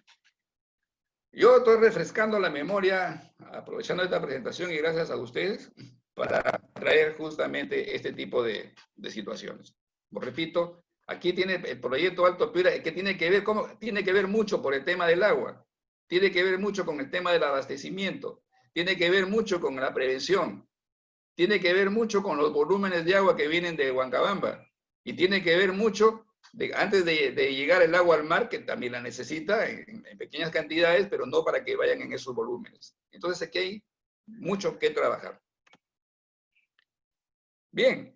Yo estoy refrescando la memoria, aprovechando esta presentación y gracias a ustedes, para traer justamente este tipo de situaciones. Como repito, aquí tiene el proyecto Alto Piura, que tiene que ver mucho por el tema del agua, tiene que ver mucho con el tema del abastecimiento, tiene que ver mucho con la prevención, tiene que ver mucho con los volúmenes de agua que vienen de Huancabamba, y tiene que ver mucho antes de llegar el agua al mar, que también la necesita en pequeñas cantidades, pero no para que vayan en esos volúmenes. Entonces aquí hay mucho que trabajar. Bien,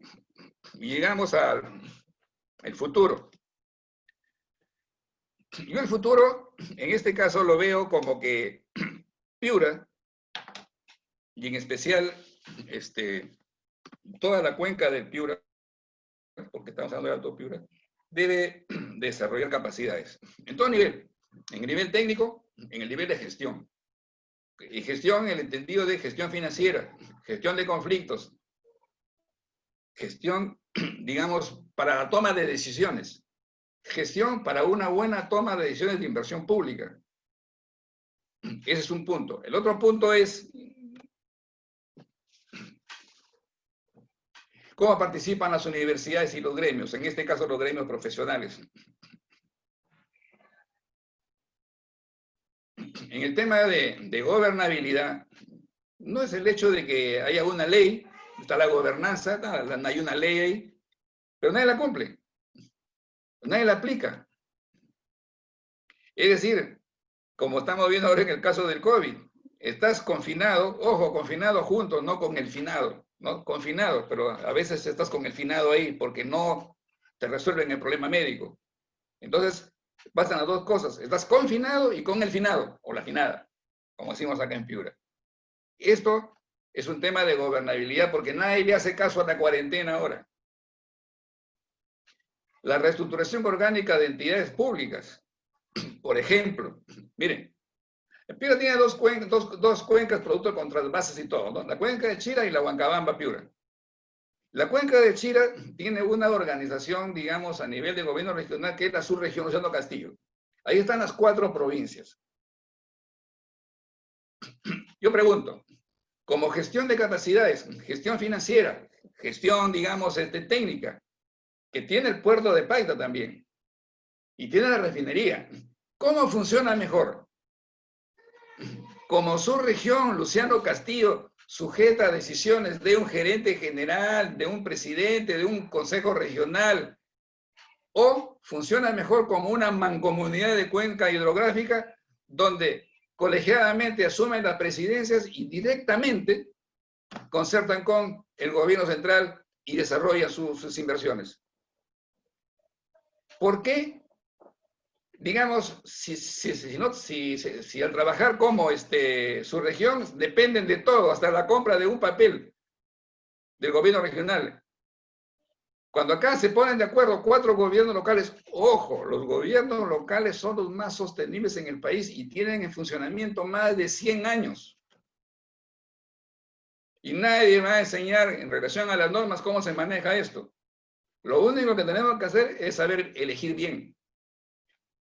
llegamos al futuro. Yo el futuro, en este caso, lo veo como que Piura, y en especial toda la cuenca del Piura, porque estamos hablando de Alto Piura, debe desarrollar capacidades en todo nivel, en el nivel técnico, en el nivel de gestión. Y gestión en el entendido de gestión financiera, gestión de conflictos, gestión, digamos, para la toma de decisiones, gestión para una buena toma de decisiones de inversión pública. Ese es un punto. El otro punto es cómo participan las universidades y los gremios, en este caso los gremios profesionales. en el tema de gobernabilidad, no es el hecho de que haya una ley, está la gobernanza, hay una ley ahí, pero nadie la cumple, nadie la aplica. Es decir, como estamos viendo ahora en el caso del COVID, estás confinado, ojo, confinado juntos, no con el finado, ¿no? Confinado, pero a veces estás con el finado ahí porque no te resuelven el problema médico. Entonces, pasan las dos cosas, estás confinado y con el finado, o la finada, como decimos acá en Piura. Esto es un tema de gobernabilidad porque nadie le hace caso a la cuarentena ahora. La reestructuración orgánica de entidades públicas, por ejemplo, miren, Piura tiene dos cuencas producto con trasvases y todo, ¿no? La cuenca de Chira y la Huancabamba Piura. La cuenca de Chira tiene una organización, digamos, a nivel de gobierno regional, que es la subregión Luciano Castillo. Ahí están las 4 provincias. Yo pregunto, como gestión de capacidades, gestión financiera, gestión, digamos, técnica, que tiene el puerto de Paita también, y tiene la refinería, ¿cómo funciona mejor? Como subregión Luciano Castillo sujeta a decisiones de un gerente general, de un presidente, de un consejo regional, o funciona mejor como una mancomunidad de cuenca hidrográfica donde colegiadamente asumen las presidencias y directamente concertan con el gobierno central y desarrollan sus inversiones. ¿Por qué? Digamos, si al trabajar como su región dependen de todo, hasta la compra de un papel del gobierno regional. Cuando acá se ponen de acuerdo 4 gobiernos locales, ojo, los gobiernos locales son los más sostenibles en el país y tienen en funcionamiento más de 100 años. Y nadie va a enseñar en relación a las normas cómo se maneja esto. Lo único que tenemos que hacer es saber elegir bien.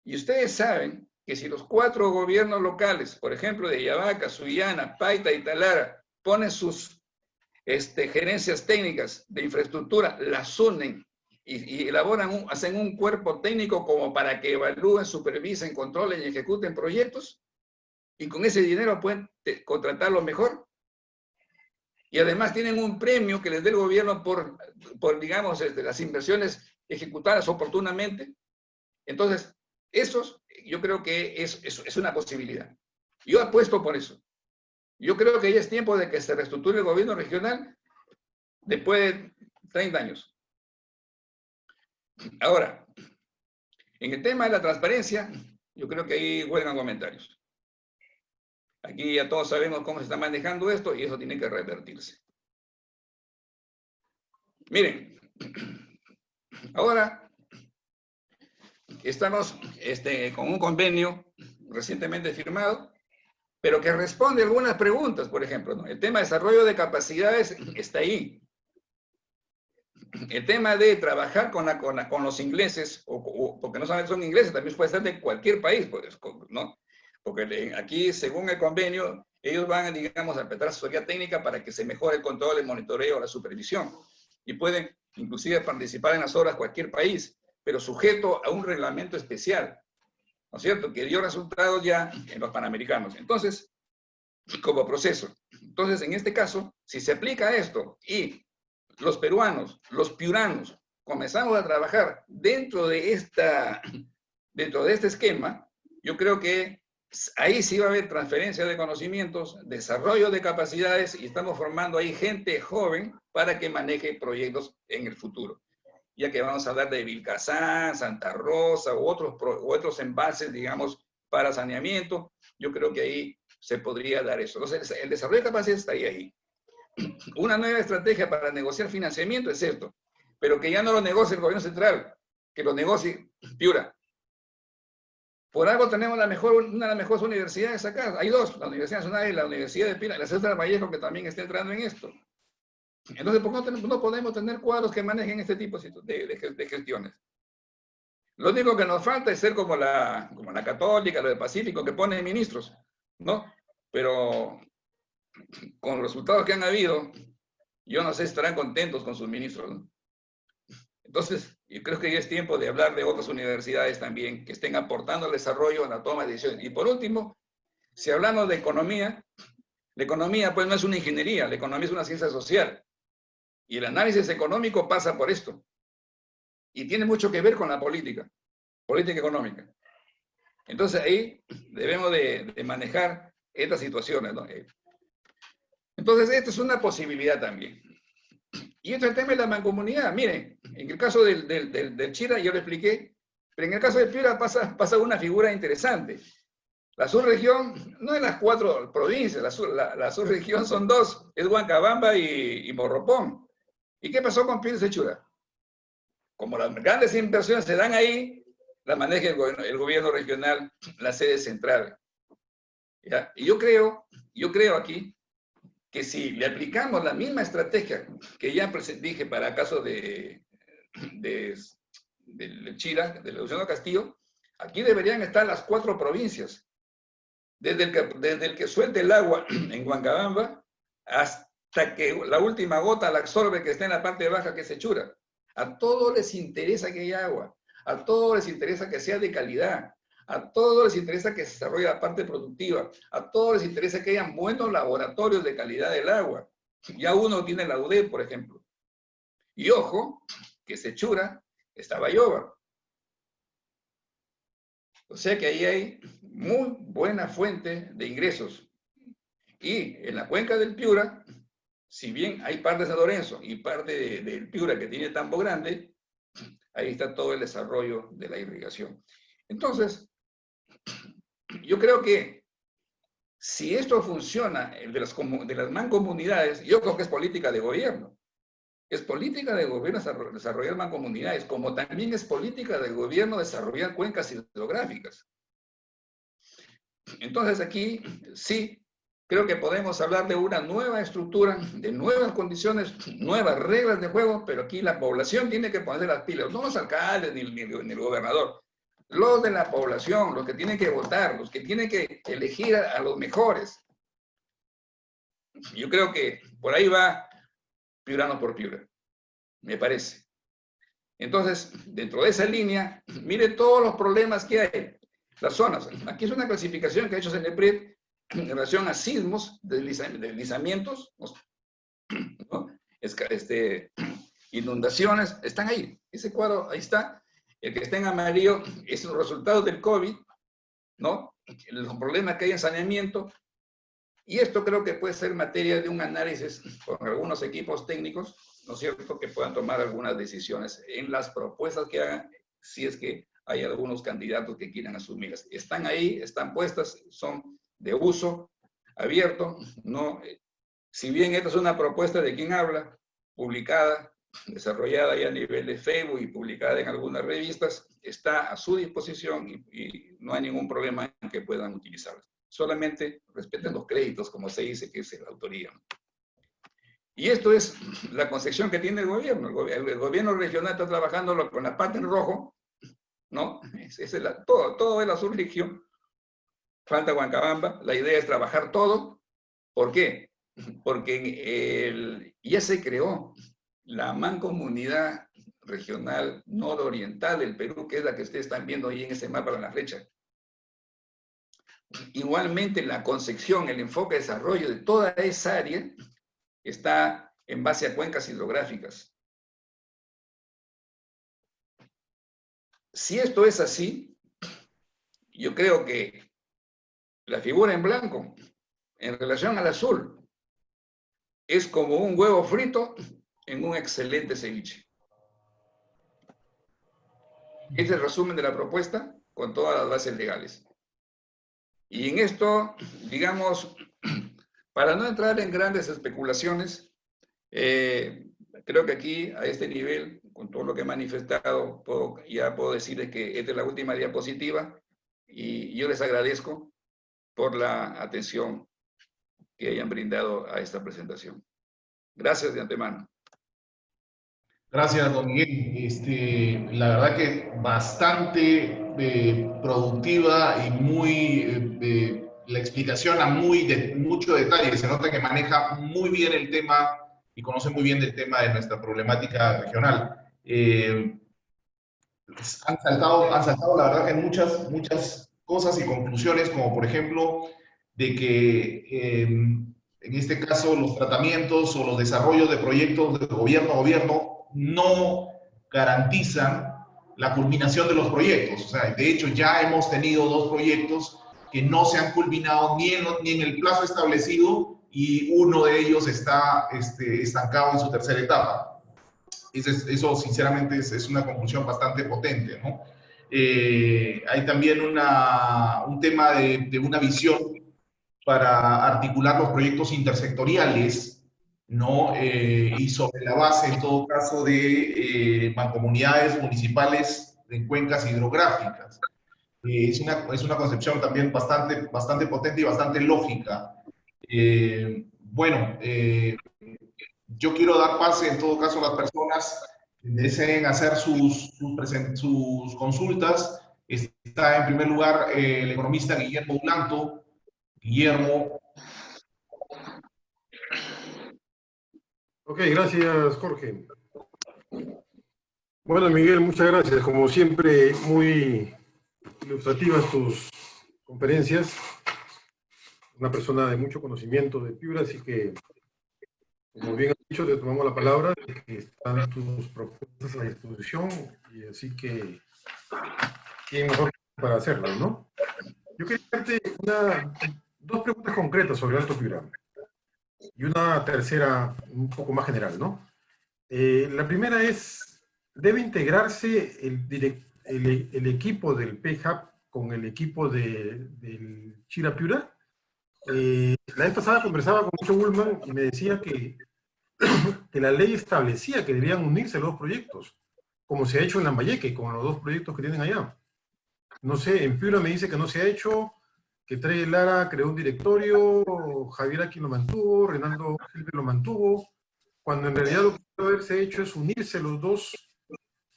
Y ustedes saben que si los 4 gobiernos locales, por ejemplo de Yavaca, Sullana, Paita y Talara, ponen sus gerencias técnicas de infraestructura, las unen y elaboran, hacen un cuerpo técnico como para que evalúen, supervisen, controlen y ejecuten proyectos, y con ese dinero pueden contratarlo mejor. Y además tienen un premio que les dé el gobierno por digamos, las inversiones ejecutadas oportunamente. Entonces, yo creo que es una posibilidad. Yo apuesto por eso. Yo creo que ya es tiempo de que se reestructure el gobierno regional después de 30 años. Ahora, en el tema de la transparencia, yo creo que ahí huelgan comentarios. Aquí ya todos sabemos cómo se está manejando esto y eso tiene que revertirse. Miren, ahora estamos con un convenio recientemente firmado, pero que responde a algunas preguntas, por ejemplo, ¿no? El tema de desarrollo de capacidades está ahí. El tema de trabajar con los ingleses, porque no solamente son ingleses, también puede ser de cualquier país, pues, ¿no? Porque aquí, según el convenio, ellos van, digamos, a prestar asesoría técnica para que se mejore el control, el monitoreo, la supervisión. Y pueden, inclusive, participar en las obras cualquier país, pero sujeto a un reglamento especial, ¿no es cierto?, que dio resultados ya en los Panamericanos. Entonces, como proceso. Entonces, en este caso, si se aplica esto y los peruanos, los piuranos, comenzamos a trabajar dentro de este esquema, yo creo que ahí sí va a haber transferencia de conocimientos, desarrollo de capacidades y estamos formando ahí gente joven para que maneje proyectos en el futuro. Ya que vamos a hablar de Vilcazán, Santa Rosa u otros embalses, digamos, para saneamiento, yo creo que ahí se podría dar eso. Entonces, el desarrollo de capacidades estaría ahí. Una nueva estrategia para negociar financiamiento es esto, pero que ya no lo negocie el gobierno central, que lo negocie Piura. Por algo tenemos una de las mejores universidades acá. Hay 2, la Universidad Nacional y la Universidad de Piura, la César Vallejo, que también está entrando en esto. Entonces, ¿por qué no podemos tener cuadros que manejen este tipo de gestiones? Lo único que nos falta es ser como la Católica, lo del Pacífico, que pone ministros, ¿no? Pero con los resultados que han habido, yo no sé si estarán contentos con sus ministros, ¿no? Entonces, yo creo que ya es tiempo de hablar de otras universidades también que estén aportando al desarrollo, a la toma de decisiones. Y por último, Si hablamos de economía, la economía pues no es una ingeniería, la economía es una ciencia social. Y el análisis económico pasa por esto. Y tiene mucho que ver con la política económica. Entonces ahí debemos de manejar estas situaciones, ¿no? Entonces esta es una posibilidad también. Y este tema de la mancomunidad, miren, en el caso del Chira yo lo expliqué, pero en el caso del Piura pasa una figura interesante. La subregión no es las 4 provincias, la subregión son 2, es Huancabamba y Morropón. ¿Y qué pasó con Piura y Sechura? Como las grandes inversiones se dan ahí, la maneja el gobierno regional, la sede central. ¿Ya? Y yo creo aquí que si le aplicamos la misma estrategia que ya dije para el caso del Chira, de Luciano Castillo, aquí deberían estar las 4 provincias. Desde el que suelte el agua en Huancabamba hasta que la última gota la absorbe que está en la parte baja, que es Sechura. A todos les interesa que haya agua, a todos les interesa que sea de calidad, a todos les interesa que se desarrolle la parte productiva, a todos les interesa que hayan buenos laboratorios de calidad del agua. Ya uno tiene la UDEP, por ejemplo. Y ojo, que Sechura está Bayóvar. O sea que ahí hay muy buena fuente de ingresos. Y en la cuenca del Piura, si bien hay parte de San Lorenzo y parte del Piura que tiene Tambo Grande, ahí está todo el desarrollo de la irrigación. Entonces, yo creo que si esto funciona, de las mancomunidades, yo creo que es política de gobierno. Es política de gobierno desarrollar mancomunidades, como también es política del gobierno desarrollar cuencas hidrográficas. Entonces aquí sí creo que podemos hablar de una nueva estructura, de nuevas condiciones, nuevas reglas de juego, pero aquí la población tiene que ponerse las pilas, no los alcaldes ni el gobernador, los de la población, los que tienen que votar, los que tienen que elegir a los mejores. Yo creo que por ahí va Piurano por Piura, me parece. Entonces, dentro de esa línea, mire todos los problemas que hay. Las zonas. Aquí es una clasificación que ha hecho CENEPRED en relación a sismos, deslizamientos, ¿no? Inundaciones, están ahí. Ese cuadro, ahí está. El que está en amarillo es los resultados del COVID, ¿no? Los problemas que hay en saneamiento. Y esto creo que puede ser materia de un análisis con algunos equipos técnicos, ¿no es cierto?, que puedan tomar algunas decisiones en las propuestas que hagan, si es que hay algunos candidatos que quieran asumirlas. Están ahí, están puestas, son de uso abierto, ¿no? Si bien esta es una propuesta de quien habla, publicada, desarrollada ya a nivel de Facebook y publicada en algunas revistas, está a su disposición y no hay ningún problema en que puedan utilizarla. Solamente respeten los créditos, como se dice, que es la autoría. Y esto es la concepción que tiene el gobierno. El gobierno regional está trabajando con la parte en rojo, ¿no? Todo es la subregión. Falta Huancabamba. La idea es trabajar todo. ¿Por qué? Porque ya se creó la mancomunidad regional nororiental del Perú, que es la que ustedes están viendo ahí en ese mapa de la flecha. Igualmente, la concepción, el enfoque de desarrollo de toda esa área está en base a cuencas hidrográficas. Si esto es así, yo creo que la figura en blanco, en relación al azul, es como un huevo frito en un excelente ceviche. Este es el resumen de la propuesta con todas las bases legales. Y en esto, digamos, para no entrar en grandes especulaciones, creo que aquí, a este nivel, con todo lo que he manifestado, ya puedo decirles que esta es la última diapositiva y yo les agradezco por la atención que hayan brindado a esta presentación. Gracias de antemano. Gracias, don Miguel. La verdad que bastante productiva y muy, la explicación a mucho detalle. Se nota que maneja muy bien el tema y conoce muy bien del tema de nuestra problemática regional. Han saltado la verdad que muchas cosas y conclusiones, como por ejemplo, de que en este caso los tratamientos o los desarrollos de proyectos de gobierno a gobierno no garantizan la culminación de los proyectos. O sea, de hecho ya hemos tenido 2 proyectos que no se han culminado ni en el plazo establecido y uno de ellos está estancado en su tercera etapa. Eso sinceramente es una conclusión bastante potente, ¿no? Hay también un tema de una visión para articular los proyectos intersectoriales, ¿no? Y sobre la base, en todo caso, de mancomunidades municipales en cuencas hidrográficas. Es una concepción también bastante potente y bastante lógica. Bueno, yo quiero dar pase, en todo caso, a las personas que deseen hacer sus consultas. Está en primer lugar el economista Guillermo Blanco. Guillermo. Ok, gracias, Jorge. Bueno, Miguel, muchas gracias. Como siempre, muy ilustrativas tus conferencias. Una persona de mucho conocimiento de Piura, así que, como bien has dicho, te tomamos la palabra, de que están tus propuestas a disposición, y así que, ¿quién mejor para hacerlas, no? Yo quería hacerte dos preguntas concretas sobre Alto Piura, y una tercera un poco más general, ¿no? La primera es, ¿debe integrarse el equipo del PHAP con el equipo del Chira Piura? La vez pasada conversaba con Mucho Bullman y me decía que la ley establecía que debían unirse los dos proyectos, como se ha hecho en Lambayeque, con los 2 proyectos que tienen allá. No sé, en Piura me dice que no se ha hecho, que Trey Lara creó un directorio, Javier Aquino lo mantuvo, Renaldo Gilbert lo mantuvo, cuando en realidad lo que debe haberse hecho es unirse los 2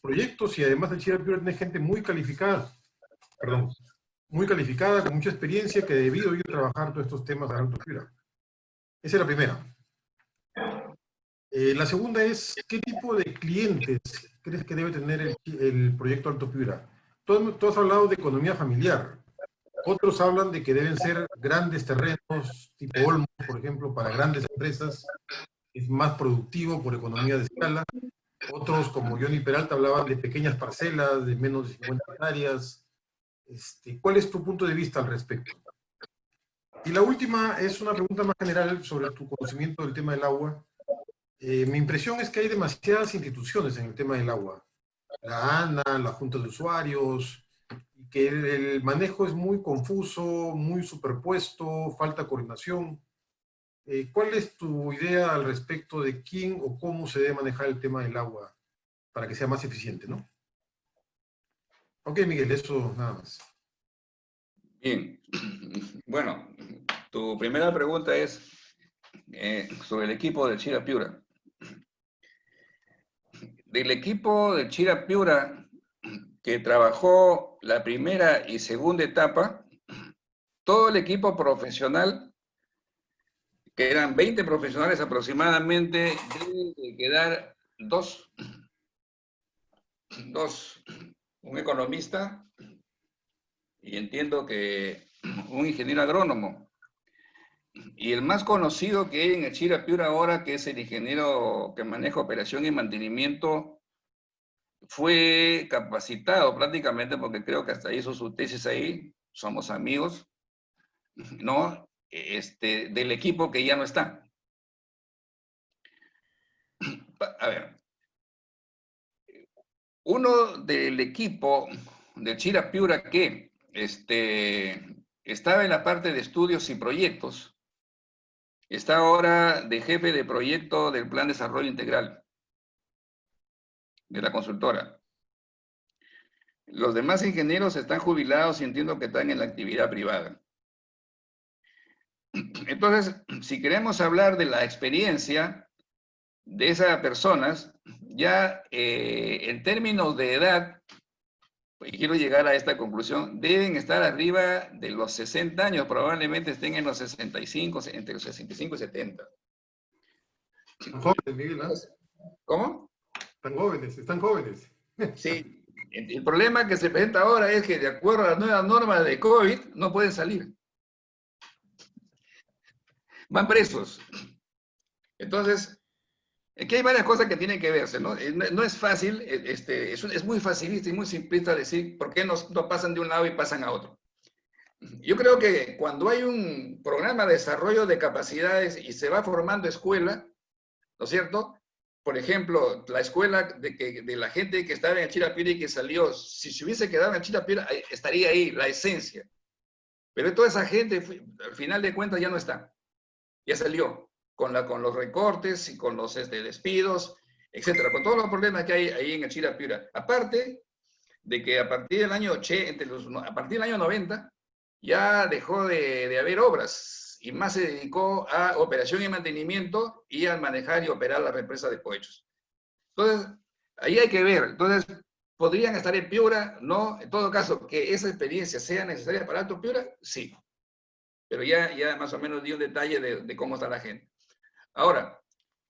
proyectos, y además el Chira Piura tiene gente muy calificada, con mucha experiencia, que ha debido ir a trabajar todos estos temas de Alto Piura. Esa es la primera. La segunda es, ¿qué tipo de clientes crees que debe tener el proyecto Alto Piura? Tú has hablado de economía familiar. Otros hablan de que deben ser grandes terrenos, tipo Olmos, por ejemplo, para grandes empresas. Es más productivo por economía de escala. Otros, como Johnny Peralta, hablaban de pequeñas parcelas, de menos de 50 hectáreas. ¿Cuál es tu punto de vista al respecto? Y la última es una pregunta más general sobre tu conocimiento del tema del agua. Mi impresión es que hay demasiadas instituciones en el tema del agua. La ANA, la Junta de Usuarios, y que el manejo es muy confuso, muy superpuesto, falta coordinación. ¿Cuál es tu idea al respecto de quién o cómo se debe manejar el tema del agua para que sea más eficiente, ¿no? Ok, Miguel, eso nada más. Bien. Bueno, tu primera pregunta es sobre el equipo del Chira Piura. Del equipo del Chira Piura que trabajó la primera y segunda etapa, todo el equipo profesional, que eran 20 profesionales aproximadamente, deben de quedar dos, un economista y entiendo que un ingeniero agrónomo. Y el más conocido que hay en el Chira Piura ahora, que es el ingeniero que maneja operación y mantenimiento, fue capacitado prácticamente, porque creo que hasta hizo su tesis ahí, somos amigos, ¿no? Del equipo que ya no está. A ver, uno del equipo del Chira Piura que estaba en la parte de estudios y proyectos, está ahora de jefe de proyecto del Plan de Desarrollo Integral de la consultora. Los demás ingenieros están jubilados y entiendo que están en la actividad privada. Entonces, si queremos hablar de la experiencia de esas personas, ya en términos de edad, y quiero llegar a esta conclusión, deben estar arriba de los 60 años, probablemente estén en los 65, entre los 65 y 70. Están jóvenes, Miguel, ¿eh? ¿Cómo? Están jóvenes. Sí, el problema que se presenta ahora es que de acuerdo a las nuevas normas de COVID, no pueden salir. van presos. Entonces, aquí hay varias cosas que tienen que verse, ¿no? No es fácil, es muy facilista y muy simplista decir por qué no pasan de un lado y pasan a otro. Yo creo que cuando hay un programa de desarrollo de capacidades y se va formando escuela, ¿no es cierto? Por ejemplo, la escuela de la gente que estaba en Chirapira y que salió, si se hubiese quedado en Chirapira, estaría ahí la esencia. Pero toda esa gente, al final de cuentas, ya no está. Ya salió, con los recortes y con los despidos, etcétera, con todos los problemas que hay ahí en el Chirapira. Aparte de que a partir del año 90, ya dejó de haber obras y más se dedicó a operación y mantenimiento y a manejar y operar la represa de Poechos. Entonces, ahí hay que ver. Entonces, ¿podrían estar en Piura? No. En todo caso, que esa experiencia sea necesaria para Alto Piura, sí. Pero ya más o menos di un detalle de cómo está la gente. Ahora,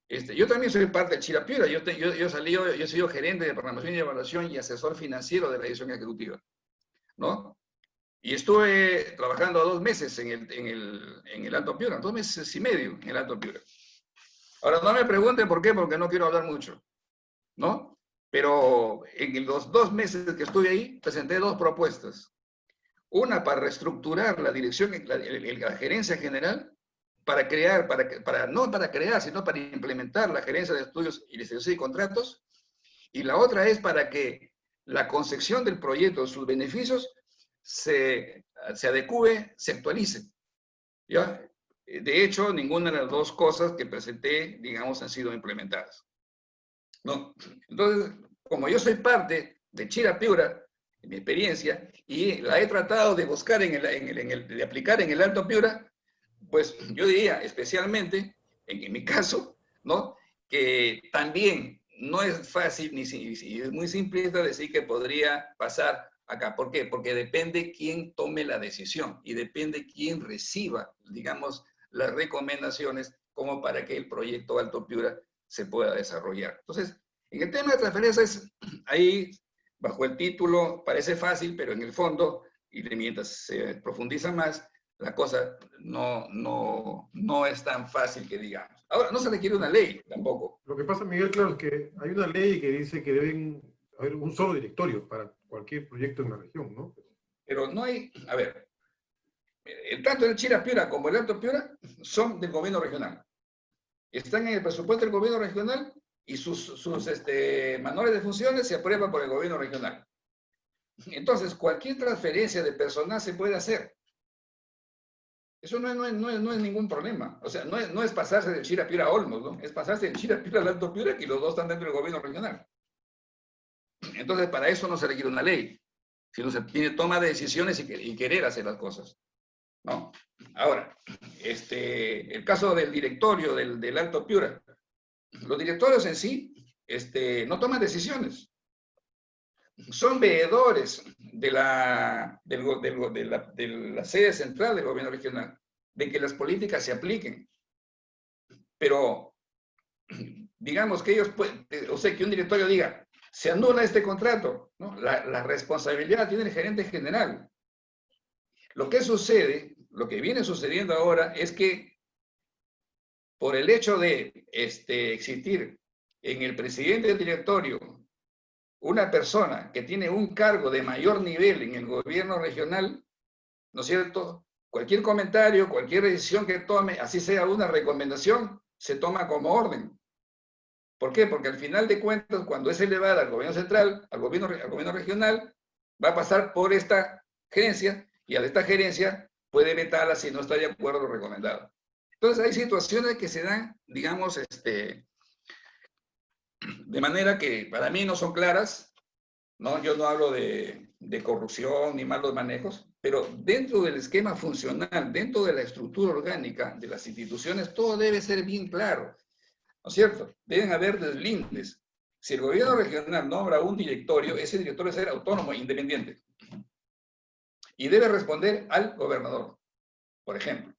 yo también soy parte del Chirapira. Yo he sido gerente de programación y evaluación y asesor financiero de la dirección ejecutiva, ¿no? Y estuve trabajando 2 meses en el Alto Piura, 2 meses y medio en el Alto Piura. Ahora, no me pregunten por qué, porque no quiero hablar mucho, ¿no? Pero en los 2 meses que estuve ahí, presenté 2 propuestas. Una para reestructurar la dirección, la gerencia general, no para crear, sino para implementar la gerencia de estudios y licenciación y contratos. Y la otra es para que la concepción del proyecto, sus beneficios, se adecue, se actualice. ¿Ya? De hecho, ninguna de las 2 cosas que presenté, digamos, han sido implementadas, ¿no? Entonces, como yo soy parte de Chirapira, en mi experiencia, y la he tratado de buscar de aplicar en el Alto Piura, pues yo diría, especialmente, en mi caso, ¿no? Que también no es fácil ni es muy simple decir que podría pasar acá. ¿Por qué? Porque depende quién tome la decisión y depende quién reciba, digamos, las recomendaciones como para que el proyecto Alto Piura se pueda desarrollar. Entonces, en el tema de transferencias, ahí, bajo el título, parece fácil, pero en el fondo, y mientras se profundiza más, la cosa no es tan fácil que digamos. Ahora, no se requiere una ley tampoco. Lo que pasa, Miguel, claro, es que hay una ley que dice que deben haber un solo directorio para cualquier proyecto en la región, ¿no? Pero no hay, a ver, tanto el Chirapira como el Alto Piura son del gobierno regional. Están en el presupuesto del gobierno regional y sus manuales de funciones se aprueban por el gobierno regional. Entonces, cualquier transferencia de personal se puede hacer. Eso no es ningún problema. O sea, no es pasarse del Chirapira a Olmos, ¿no? Es pasarse del Chirapira al Alto Piura y los 2 están dentro del gobierno regional. Entonces, para eso no se requiere una ley, sino se tiene toma de decisiones y querer hacer las cosas, ¿no? Ahora, el caso del directorio del Alto Piura, los directorios en sí no toman decisiones. Son veedores de la sede central del gobierno regional, de que las políticas se apliquen. Pero, digamos que ellos pueden, o sea, que un directorio diga, se anula este contrato, ¿no? La responsabilidad tiene el gerente general. Lo que sucede, lo que viene sucediendo ahora es que por el hecho de existir en el presidente del directorio una persona que tiene un cargo de mayor nivel en el gobierno regional, ¿no es cierto? Cualquier comentario, cualquier decisión que tome, así sea una recomendación, se toma como orden. ¿Por qué? Porque al final de cuentas, cuando es elevada al gobierno central, al gobierno regional, va a pasar por esta gerencia y a esta gerencia puede vetarla si no está de acuerdo con lo recomendado. Entonces hay situaciones que se dan, digamos, de manera que para mí no son claras, ¿no? Yo no hablo de corrupción ni malos manejos, pero dentro del esquema funcional, dentro de la estructura orgánica de las instituciones, todo debe ser bien claro, ¿no es cierto? Deben haber deslindes. Si el gobierno regional nombra un directorio, ese directorio debe ser autónomo e independiente. Y debe responder al gobernador, por ejemplo.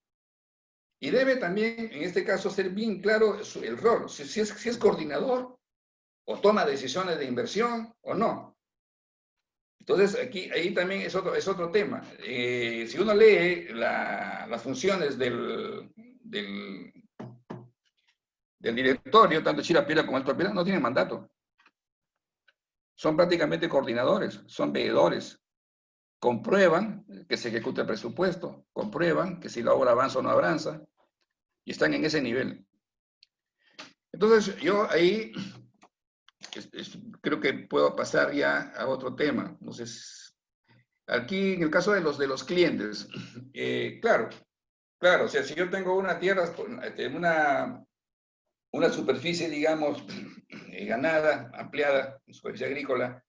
Y debe también, en este caso, ser bien claro el rol, si es coordinador o toma decisiones de inversión o no. Entonces, ahí también es otro tema. Si uno lee las funciones del directorio, tanto Chirapira como Alto Pira, no tienen mandato. Son prácticamente coordinadores, son veedores. Comprueban que se ejecuta el presupuesto, comprueban que si la obra avanza o no avanza, y están en ese nivel. Entonces, yo ahí creo que puedo pasar ya a otro tema. Entonces, aquí en el caso de los clientes, claro, o sea, si yo tengo una tierra, una superficie, digamos, ganada, ampliada, superficie agrícola,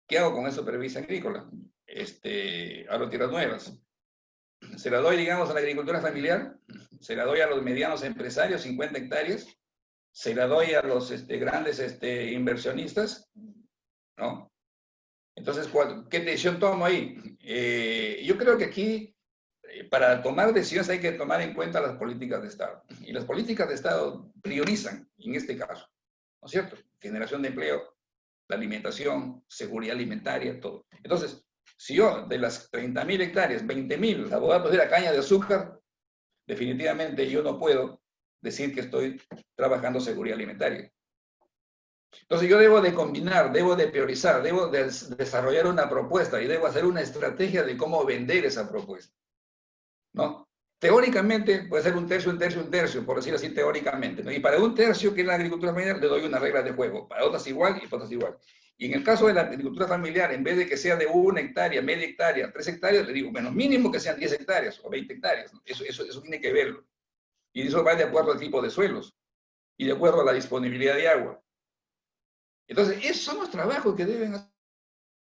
¿qué hago con esa superficie agrícola? Abro tierras nuevas. Se la doy, digamos, a la agricultura familiar, se la doy a los medianos empresarios, 50 hectáreas, se la doy a los grandes inversionistas, ¿no? Entonces, ¿qué decisión tomo ahí? Yo creo que aquí, para tomar decisiones hay que tomar en cuenta las políticas de Estado. Y las políticas de Estado priorizan, en este caso, ¿no es cierto? Generación de empleo, la alimentación, seguridad alimentaria, todo. Entonces, si yo de las 30.000 hectáreas, 20.000 la voy a producir a caña de azúcar, definitivamente yo no puedo decir que estoy trabajando seguridad alimentaria. Entonces yo debo de combinar, debo de priorizar, debo de desarrollar una propuesta y debo hacer una estrategia de cómo vender esa propuesta, ¿no? Teóricamente puede ser un tercio, por decir así teóricamente, ¿no? Y para un tercio, que es la agricultura familiar, le doy una regla de juego, para otras igual y para otras igual. Y en el caso de la agricultura familiar, en vez de que sea de 1 hectárea, media hectárea, 3 hectáreas, le digo, bueno, mínimo que sean 10 hectáreas o 20 hectáreas, ¿no? Eso tiene que verlo. Y eso va de acuerdo al tipo de suelos y de acuerdo a la disponibilidad de agua. Entonces, esos son los trabajos que deben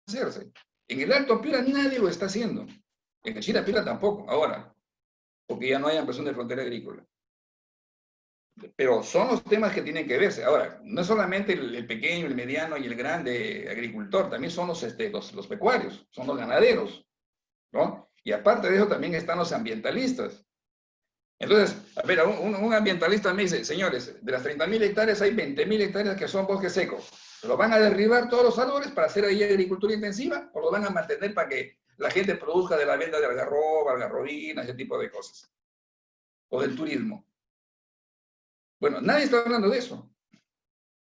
hacerse. En el Alto Piura nadie lo está haciendo. En el Chirapira tampoco, ahora, porque ya no hay ampliación de frontera agrícola. Pero son los temas que tienen que verse. Ahora, no es solamente el pequeño, el mediano y el grande agricultor, también son los pecuarios, son los ganaderos, ¿no? Y aparte de eso también están los ambientalistas. Entonces, a ver, un ambientalista me dice, señores, de las 30.000 hectáreas hay 20.000 hectáreas que son bosque seco. ¿Lo van a derribar todos los árboles para hacer ahí agricultura intensiva? ¿O lo van a mantener para que la gente produzca de la venta de algarroba, algarrobina, ese tipo de cosas? O del turismo. Bueno, nadie está hablando de eso.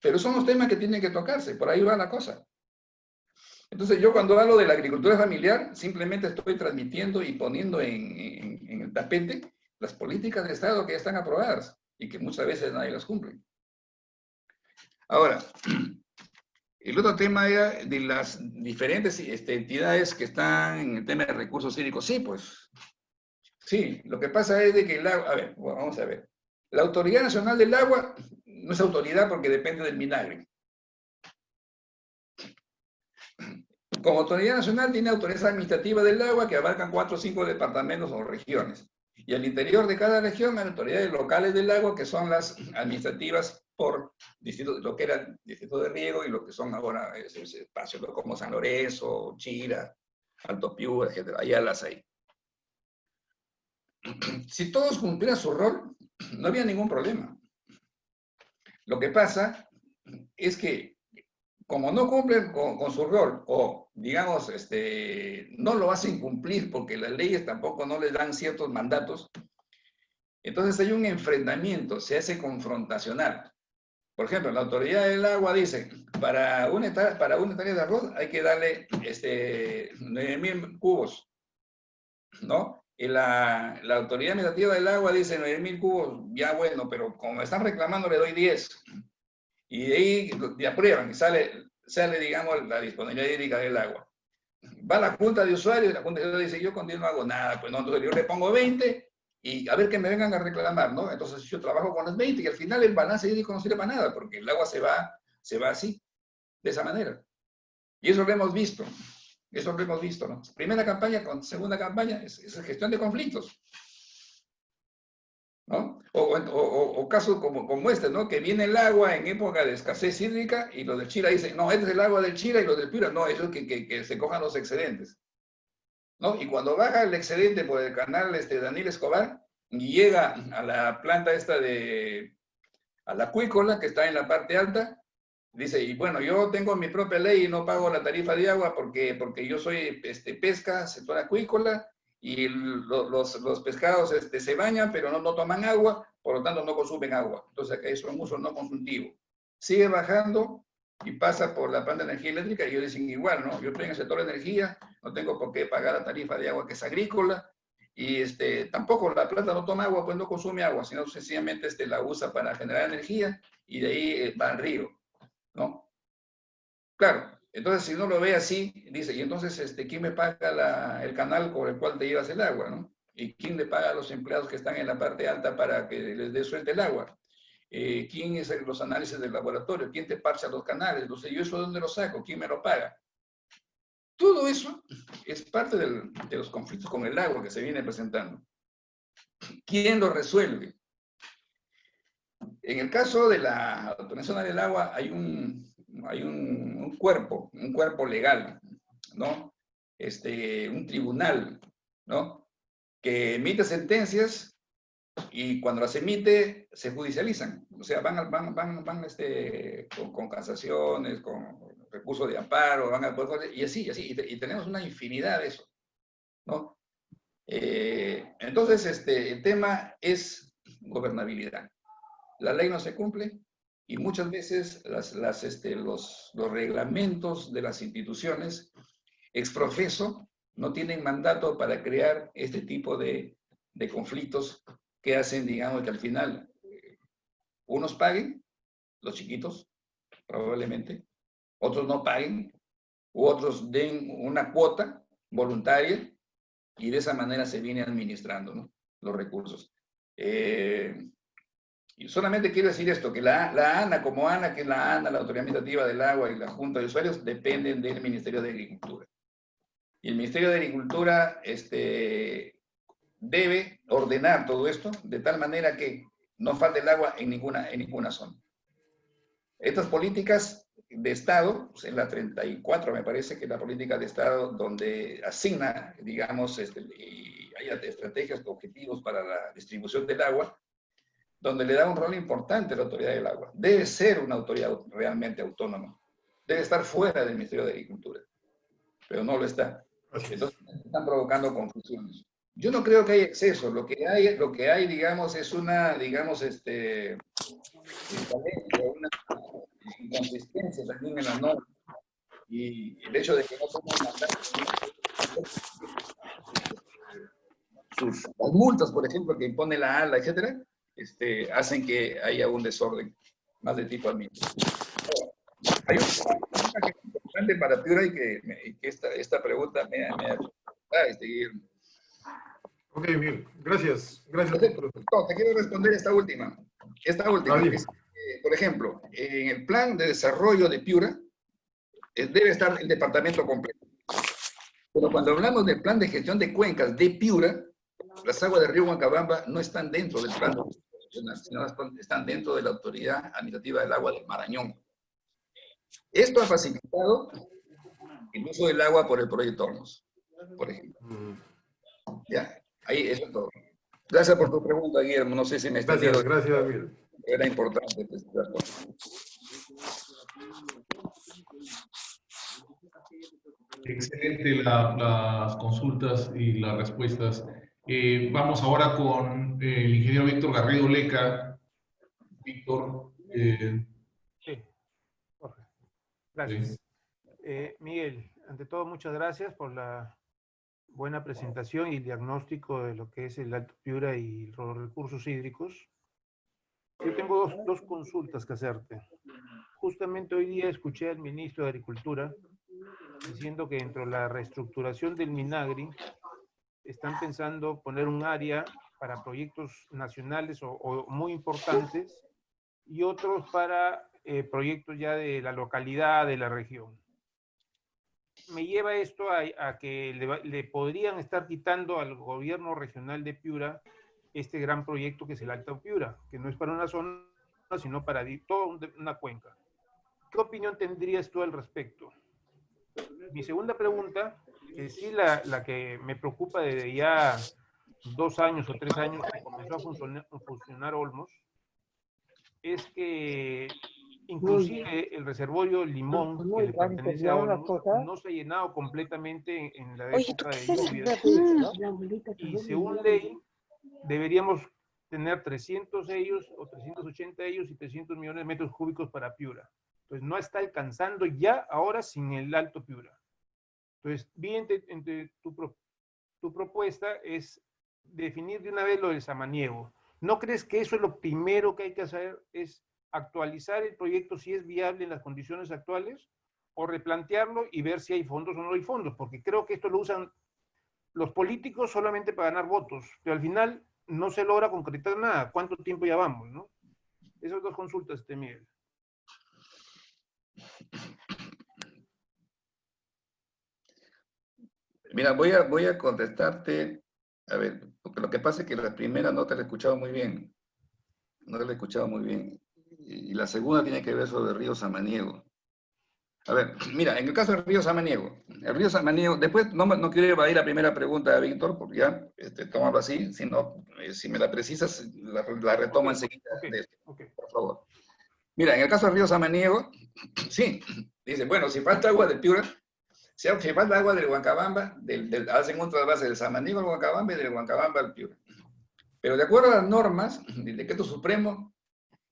Pero son los temas que tienen que tocarse, por ahí va la cosa. Entonces yo cuando hablo de la agricultura familiar, simplemente estoy transmitiendo y poniendo en el tapete las políticas de Estado que ya están aprobadas y que muchas veces nadie las cumple. Ahora, el otro tema era de las diferentes entidades que están en el tema de recursos hídricos. Sí, pues, sí, lo que pasa es de que el agua, a ver, vamos a ver. La Autoridad Nacional del Agua no es autoridad porque depende del MINAGRE. Como autoridad nacional tiene autoridad administrativa del agua que abarcan 4 o 5 departamentos o regiones. Y al interior de cada región hay autoridades locales del agua que son las administrativas por distrito, lo que era distrito de riego y lo que son ahora espacios como San Lorenzo, Chira, Alto Piura, etc. Allá las hay. Si todos cumplieran su rol, no había ningún problema. Lo que pasa es que como no cumplen con su rol, o digamos, no lo hacen cumplir porque las leyes tampoco no les dan ciertos mandatos, entonces hay un enfrentamiento, se hace confrontacional. Por ejemplo, la Autoridad del Agua dice, para una hectárea de arroz hay que darle 9.000 cubos, ¿no? Y la Autoridad Administrativa del Agua dice 9.000 cubos, ya bueno, pero como están reclamando le doy 10. Y de ahí le aprueban y sale, digamos, la disponibilidad hídrica del agua. Va la junta de usuarios y la junta de usuarios dice, yo con 10 no hago nada, pues no, entonces yo le pongo 20 y a ver que me vengan a reclamar, ¿no? Entonces yo trabajo con las 20 y al final el balance hídrico no sirve para nada porque el agua se va así, de esa manera. Y eso lo hemos visto, ¿no? Primera campaña con segunda campaña es gestión de conflictos. ¿No? O casos como este, ¿no? Que viene el agua en época de escasez hídrica y los del Chira dicen, no, este es el agua del Chira y los del Piura, no, eso es que se cojan los excedentes. ¿No? Y cuando baja el excedente por el canal Daniel Escobar y llega a la planta esta a la acuícola que está en la parte alta, dice, y bueno, yo tengo mi propia ley y no pago la tarifa de agua porque yo soy pesca, sector acuícola, y los pescados se bañan, pero no toman agua, por lo tanto no consumen agua. Entonces acá es un uso no consultivo. Sigue bajando y pasa por la planta de energía eléctrica y ellos dicen igual, ¿no? Yo estoy en el sector de energía, no tengo por qué pagar la tarifa de agua que es agrícola, y tampoco la planta no toma agua, pues no consume agua, sino sencillamente la usa para generar energía y de ahí va al río, ¿no? Claro, entonces si uno lo ve así, dice, y entonces ¿quién me paga el canal por el cual te llevas el agua, ¿no? ¿Y quién le paga a los empleados que están en la parte alta para que les dé suelta el agua? ¿Quién es los análisis del laboratorio? ¿Quién te parcha los canales? Entonces, ¿yo eso de dónde lo saco? ¿Quién me lo paga? Todo eso es parte de los conflictos con el agua que se viene presentando. ¿Quién lo resuelve? En el caso de la Autoridad Nacional del Agua hay un cuerpo legal, ¿no? Un tribunal, ¿no? Que emite sentencias y cuando las emite se judicializan. O sea, van con casaciones, con recursos de amparo, van al poder, y así, y tenemos una infinidad de eso, ¿no? Entonces, el tema es gobernabilidad. La ley no se cumple y muchas veces los reglamentos de las instituciones exprofeso no tienen mandato para crear este tipo de conflictos que hacen, digamos, que al final unos paguen, los chiquitos, probablemente, otros no paguen, u otros den una cuota voluntaria y de esa manera se viene administrando, ¿no?, los recursos. Y solamente quiero decir esto, que la ANA, como ANA, que es la ANA, la Autoridad Administrativa del Agua y la Junta de Usuarios, dependen del Ministerio de Agricultura. Y el Ministerio de Agricultura debe ordenar todo esto de tal manera que no falte el agua en ninguna zona. Estas políticas de Estado, pues en la 34 me parece que es la política de Estado donde asigna, digamos, y hay estrategias, objetivos para la distribución del agua, donde le da un rol importante a la autoridad del agua. Debe ser una autoridad realmente autónoma. Debe estar fuera del Ministerio de Agricultura, pero no lo está. Entonces están provocando confusiones. Yo no creo que haya exceso. Lo que hay, digamos, es una, digamos, una inconsistencia también en la norma. Y el hecho de que no tomen las multas, por ejemplo, que impone la ALA, etcétera, hacen que haya un desorden más de tipo administrativo. Hay una pregunta que es importante para Piura y que esta pregunta me ha Guillermo. Ok, bien. Gracias. Gracias. No, te quiero responder esta última. Es, por ejemplo, en el plan de desarrollo de Piura debe estar el departamento completo. Pero cuando hablamos del plan de gestión de cuencas de Piura, las aguas del río Huancabamba no están dentro del plan, sino están dentro de la Autoridad Administrativa del Agua del Marañón. Esto ha facilitado el uso del agua por el proyecto Hornos, por ejemplo. Ya, ahí eso es todo. Gracias por tu pregunta, Guillermo. No sé si me extendí. Gracias, Miguel. Era importante. Excelente las consultas y las respuestas. Vamos ahora con el ingeniero Víctor Garrido Leca. Víctor. Sí, Jorge. Gracias. Sí. Miguel, ante todo, muchas gracias por la buena presentación y diagnóstico de lo que es el Alto Piura y los recursos hídricos. Yo tengo dos consultas que hacerte. Justamente hoy día escuché al ministro de Agricultura diciendo que dentro de la reestructuración del Minagri están pensando poner un área para proyectos nacionales o muy importantes y otros para proyectos ya de la localidad, de la región. Me lleva esto a que le podrían estar quitando al gobierno regional de Piura este gran proyecto que es el Alto Piura, que no es para una zona, sino para toda una cuenca. ¿Qué opinión tendrías tú al respecto? Mi segunda pregunta, sí la que me preocupa desde ya 2 años o 3 años que comenzó a funcionar Olmos, es que Inclusive el reservorio Limón, que le pertenece a Olmos, no se ha llenado completamente en la época de lluvias. Y según ley, deberíamos tener 300 ellos, o 380 ellos, y 300 millones de metros cúbicos para Piura. Entonces no está alcanzando ya ahora sin el Alto Piura. Entonces, bien, entre tu propuesta es definir de una vez lo del samaniego. ¿No crees que eso es lo primero que hay que hacer? ¿Es actualizar el proyecto si es viable en las condiciones actuales? ¿O replantearlo y ver si hay fondos o no hay fondos? Porque creo que esto lo usan los políticos solamente para ganar votos, pero al final no se logra concretar nada. ¿Cuánto tiempo ya vamos, no? Esas dos consultas, Miguel. Mira, voy a contestarte, a ver, porque lo que pasa es que la primera no te la he escuchado muy bien, no te la he escuchado muy bien, y la segunda tiene que ver sobre el río Samaniego. A ver, mira, en el caso del río Samaniego, después no quiero evadir la primera pregunta de Víctor, porque ya tomarlo así, sino, si me la precisas, la retomo enseguida, por favor. Mira, en el caso del río Samaniego, sí, dice, bueno, si falta agua del Piura, si falta agua del Huancabamba, hacen un trasvase del Samaniego al Huancabamba y del Huancabamba al Piura. Pero de acuerdo a las normas del decreto supremo,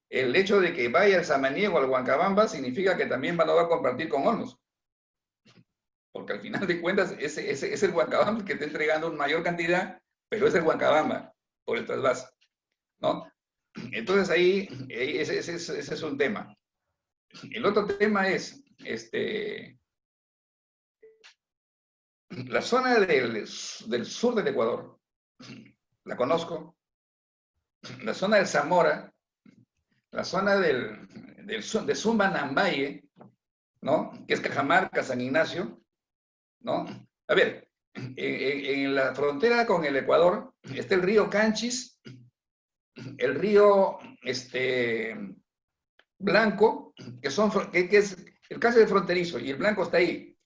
el hecho de que vaya el Samaniego al Huancabamba significa que también no va a compartir con Olmos. Porque al final de cuentas es el Huancabamba que está entregando una mayor cantidad, pero es el Huancabamba por el trasvase, ¿no? Entonces ahí ese es un tema. El otro tema es, la zona del sur del Ecuador, la conozco. La zona del Zamora, la zona de Sumbanambaye, ¿no? Que es Cajamarca, San Ignacio, ¿no? A ver, en la frontera con el Ecuador está el río Canchis, el río Blanco, que es el caso de fronterizo, y el Blanco está ahí.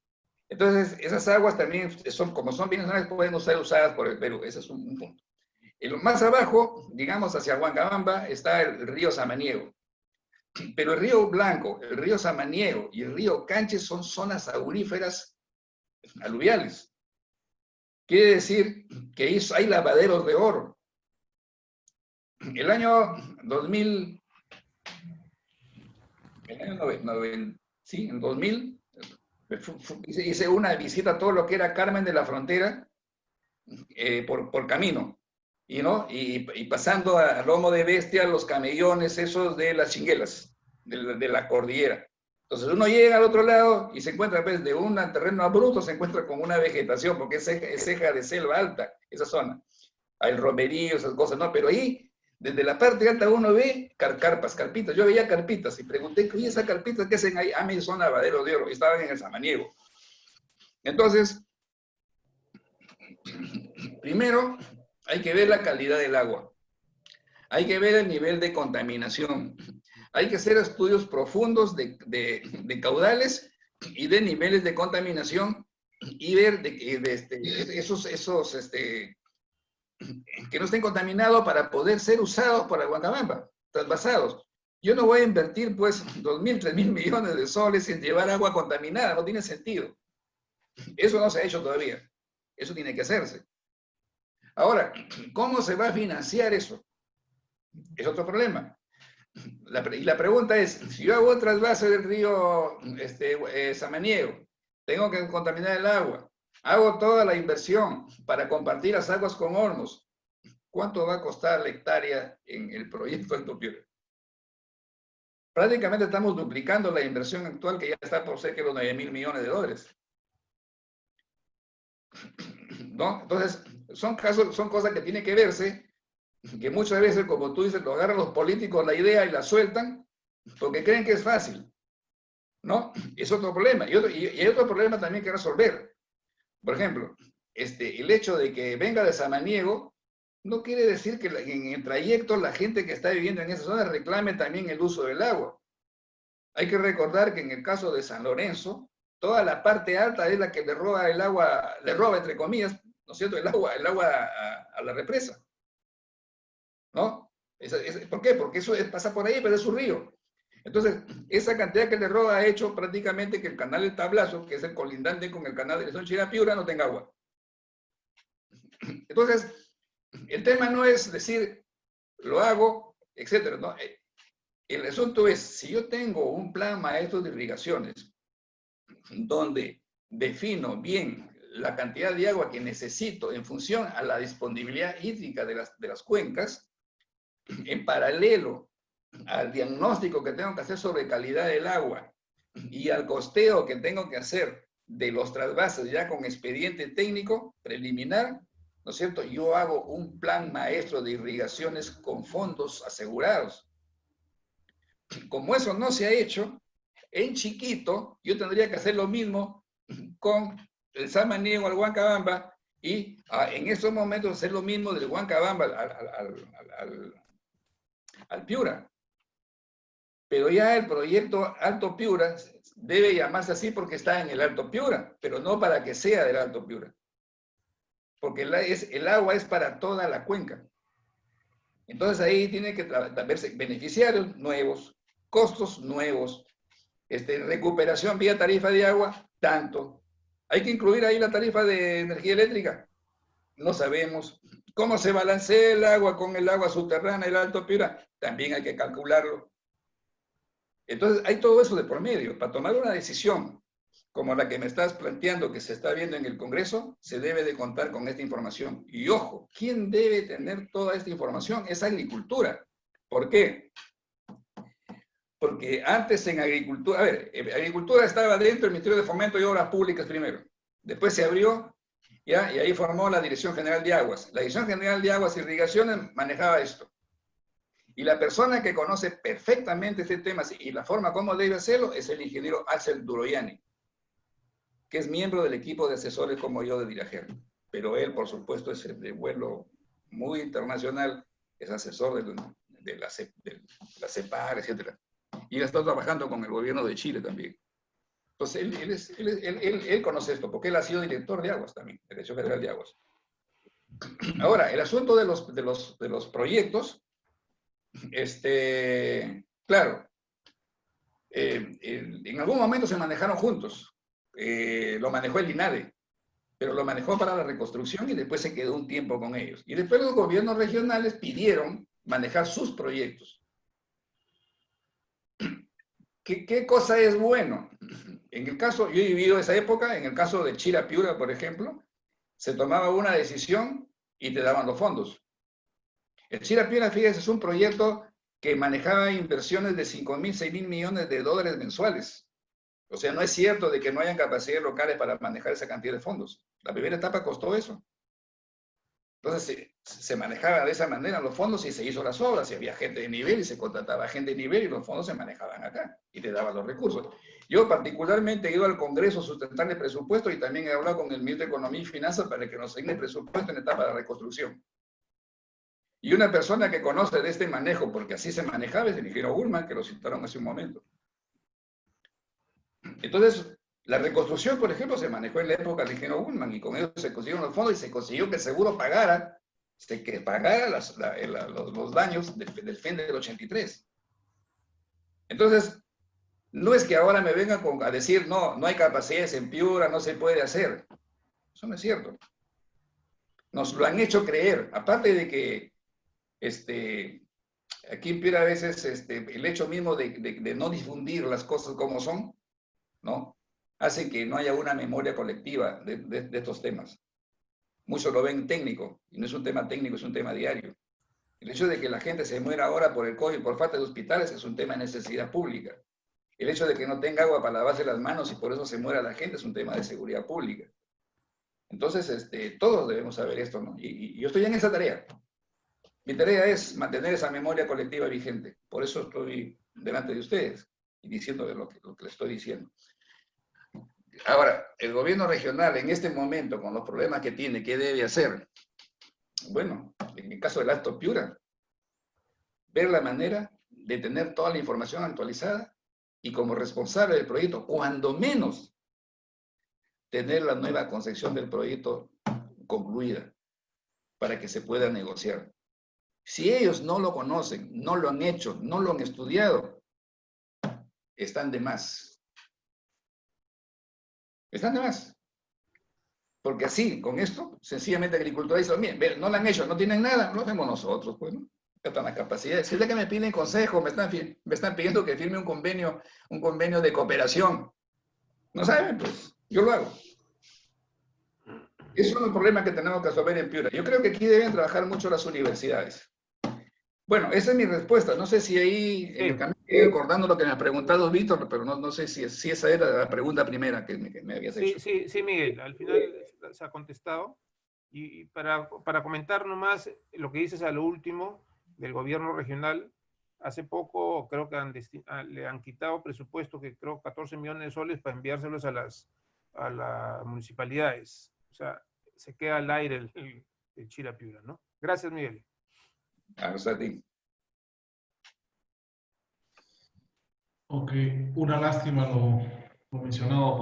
Entonces, esas aguas también, como son bien nacionales, pueden ser usadas por el Perú. Ese es un punto. Más abajo, digamos, hacia Huancabamba, está el río Samaniego. Pero el río Blanco, el río Samaniego y el río Canches son zonas auríferas aluviales. Quiere decir que hay lavaderos de oro. El año 2000, sí, en 2000, hice una visita a todo lo que era Carmen de la Frontera por camino. Y pasando a lomo de bestia, los camellones esos de las chinguelas, de la cordillera. Entonces uno llega al otro lado y se encuentra, pues, de un terreno abrupto, se encuentra con una vegetación, porque es ceja de selva alta, esa zona. Hay romerío, esas cosas, ¿no? Pero ahí, desde la parte alta uno ve carpitas. Yo veía carpitas y pregunté, ¿y esas carpitas qué hacen ahí? Me son lavaderos de oro, y estaban en el Samaniego. Entonces, primero, hay que ver la calidad del agua. Hay que ver el nivel de contaminación. Hay que hacer estudios profundos de caudales y de niveles de contaminación y ver esos que no estén contaminados para poder ser usados por la Huancabamba, trasvasados. Yo no voy a invertir, pues, 2.000, 3.000 millones de soles en llevar agua contaminada. No tiene sentido. Eso no se ha hecho todavía. Eso tiene que hacerse. Ahora, ¿cómo se va a financiar eso? Es otro problema. Y la pregunta es, si yo hago el trasvase del río Samaniego, tengo que contaminar el agua, hago toda la inversión para compartir las aguas con Olmos, ¿cuánto va a costar la hectárea en el proyecto Alto Piura? Prácticamente estamos duplicando la inversión actual, que ya está por cerca de los 9.000 millones de dólares. ¿No? Entonces, son cosas que tienen que verse, que muchas veces, como tú dices, lo agarran los políticos la idea y la sueltan porque creen que es fácil, ¿no? Es otro problema. Y hay otro problema también que resolver. Por ejemplo, el hecho de que venga de Samaniego no quiere decir que en el trayecto la gente que está viviendo en esa zona reclame también el uso del agua. Hay que recordar que en el caso de San Lorenzo, toda la parte alta es la que le roba el agua, entre comillas, ¿no es cierto?, el agua a la represa, ¿no? ¿Por qué? Porque eso pasa por ahí, pero es su río. Entonces, esa cantidad que le roba ha hecho prácticamente que el canal del Tablazo, que es el colindante con el canal de Son Chirapiura, no tenga agua. Entonces, el tema no es decir, lo hago, etcétera, ¿no? El asunto es, si yo tengo un plan maestro de irrigaciones, donde defino bien la cantidad de agua que necesito en función a la disponibilidad hídrica de las cuencas, en paralelo al diagnóstico que tengo que hacer sobre calidad del agua y al costeo que tengo que hacer de los trasvases ya con expediente técnico preliminar, ¿no es cierto? Yo hago un plan maestro de irrigaciones con fondos asegurados. Como eso no se ha hecho, en chiquito yo tendría que hacer lo mismo con el Samaniego al Huancabamba y en estos momentos hacer lo mismo del Huancabamba al Piura. Pero ya el proyecto Alto Piura debe llamarse así porque está en el Alto Piura, pero no para que sea del Alto Piura. Porque el agua es para toda la cuenca. Entonces ahí tiene que verse beneficiarios nuevos, costos nuevos, recuperación vía tarifa de agua, tanto. Hay que incluir ahí la tarifa de energía eléctrica. No sabemos. ¿Cómo se balancea el agua con el agua subterránea, el Alto Piura? También hay que calcularlo. Entonces, hay todo eso de por medio. Para tomar una decisión como la que me estás planteando, que se está viendo en el Congreso, se debe de contar con esta información. Y ojo, ¿quién debe tener toda esta información? Es agricultura. ¿Por qué? Porque antes en agricultura, a ver, agricultura estaba dentro del Ministerio de Fomento y Obras Públicas primero. Después se abrió, ¿ya? Y ahí formó la Dirección General de Aguas. La Dirección General de Aguas y Irrigaciones manejaba esto. Y la persona que conoce perfectamente este tema y la forma como debe hacerlo es el ingeniero Axel Duroyani, que es miembro del equipo de asesores como yo de Dirager. Pero él, por supuesto, es de vuelo muy internacional, es asesor de la CEPAR, etc. Y él está trabajando con el gobierno de Chile también. Entonces, él conoce esto, porque él ha sido director de aguas también, Dirección Federal de Aguas. Ahora, el asunto de los proyectos, claro, en algún momento se manejaron juntos. Lo manejó el INADE, pero lo manejó para la reconstrucción y después se quedó un tiempo con ellos. Y después los gobiernos regionales pidieron manejar sus proyectos. ¿Qué cosa es bueno? En el caso, yo he vivido esa época, en el caso de Chirapiura, por ejemplo, se tomaba una decisión y te daban los fondos. El Chirapiura, fíjese, es un proyecto que manejaba inversiones de 5.000, 6.000 millones de dólares mensuales. O sea, no es cierto de que no hayan capacidades locales para manejar esa cantidad de fondos. La primera etapa costó eso. Entonces se manejaba de esa manera los fondos y se hizo las obras, y había gente de nivel y se contrataba gente de nivel y los fondos se manejaban acá y te daban los recursos. Yo particularmente he ido al Congreso a sustentar el presupuesto y también he hablado con el ministro de Economía y Finanzas para que nos asigne el presupuesto en etapa de reconstrucción. Y una persona que conoce de este manejo, porque así se manejaba, es el ingeniero Ullman, que lo citaron hace un momento. Entonces, la reconstrucción, por ejemplo, se manejó en la época del ingeniero Ullman y con eso se consiguieron los fondos y se consiguió que el seguro pagara, los daños del FEN del 83. Entonces, no es que ahora me vengan a decir, no hay capacidades en Piura, no se puede hacer. Eso no es cierto. Nos lo han hecho creer. Aparte de que aquí en Piura a veces el hecho mismo de no difundir las cosas como son, ¿no?, hace que no haya una memoria colectiva de estos temas. Muchos lo ven técnico, y no es un tema técnico, es un tema diario. El hecho de que la gente se muera ahora por el COVID, por falta de hospitales, es un tema de necesidad pública. El hecho de que no tenga agua para lavarse las manos y por eso se muera la gente es un tema de seguridad pública. Entonces, todos debemos saber esto, ¿no? Y yo estoy en esa tarea. Mi tarea es mantener esa memoria colectiva vigente. Por eso estoy delante de ustedes y diciendo lo que les estoy diciendo. Ahora, el gobierno regional en este momento, con los problemas que tiene, ¿qué debe hacer? Bueno, en el caso del Alto Piura, ver la manera de tener toda la información actualizada y como responsable del proyecto, cuando menos, tener la nueva concepción del proyecto concluida para que se pueda negociar. Si ellos no lo conocen, no lo han hecho, no lo han estudiado, están de más. Están de más. Porque así, con esto, sencillamente agricultura dice, mire, no lo han hecho, no tienen nada, lo hacemos nosotros, pues, ¿no? Están las capacidades. Si es de que me piden consejo, me están pidiendo que firme un convenio de cooperación. No saben, pues, yo lo hago. Eso es un problema que tenemos que resolver en Piura. Yo creo que aquí deben trabajar mucho las universidades. Bueno, esa es mi respuesta. No sé si ahí en el camino estoy acordando lo que me ha preguntado Víctor, pero no sé si esa era la pregunta primera que me habías hecho. Sí, Miguel, al final se ha contestado. Y para comentar nomás lo que dices a lo último del gobierno regional, hace poco creo que le han quitado presupuesto, que creo 14 millones de soles para enviárselos a las municipalidades. O sea, se queda al aire el Chira Piura, ¿no? Gracias, Miguel. Gracias a ti. Ok, una lástima lo mencionado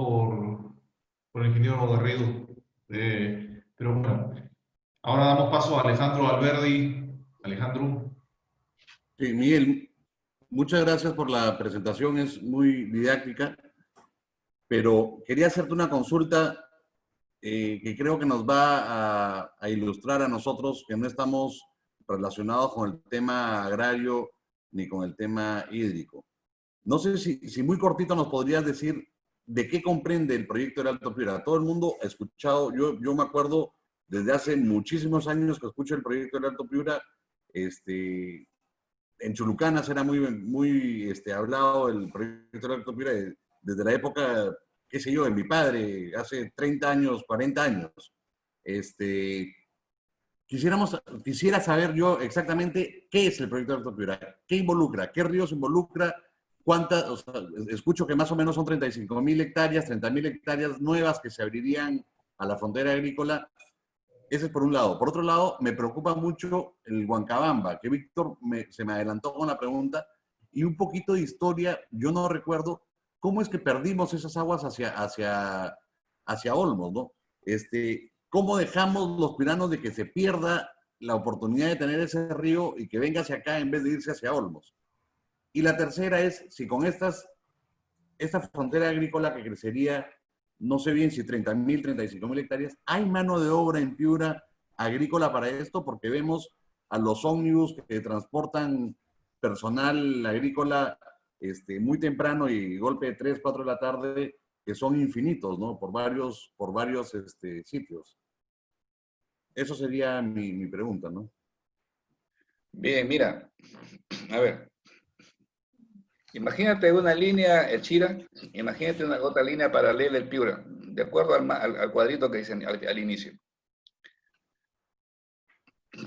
por el ingeniero Garrido. Pero bueno, ahora damos paso a Alejandro Alberdi. Alejandro. Sí, Miguel, muchas gracias por la presentación, es muy didáctica, pero quería hacerte una consulta que creo que nos va a ilustrar a nosotros que no estamos relacionados con el tema agrario ni con el tema hídrico. No sé si muy cortito nos podrías decir de qué comprende el proyecto del Alto Piura. Todo el mundo ha escuchado, yo me acuerdo desde hace muchísimos años que escucho el proyecto del Alto Piura. En Chulucanas era muy hablado el proyecto del Alto Piura desde la época, qué sé yo, de mi padre, hace 30 años, 40 años. Quisiera saber yo exactamente qué es el proyecto del Alto Piura, qué involucra, qué ríos involucra, escucho que más o menos son 35.000 hectáreas, 30.000 hectáreas nuevas que se abrirían a la frontera agrícola. Ese es por un lado. Por otro lado, me preocupa mucho el Huancabamba, que Víctor se me adelantó con la pregunta, y un poquito de historia. Yo no recuerdo cómo es que perdimos esas aguas hacia Olmos, ¿no? ¿Cómo dejamos los piuranos de que se pierda la oportunidad de tener ese río y que venga hacia acá en vez de irse hacia Olmos? Y la tercera es, si con esta frontera agrícola que crecería, no sé bien si 30.000, 35.000 hectáreas, ¿hay mano de obra en Piura agrícola para esto? Porque vemos a los ómnibus que transportan personal agrícola muy temprano y golpe de 3, 4 de la tarde, que son infinitos, ¿no? Por varios sitios. Eso sería mi pregunta, ¿no? Bien, mira, a ver. Imagínate una línea, el Chira, imagínate una otra línea paralela, el Piura, de acuerdo al cuadrito que dicen al inicio.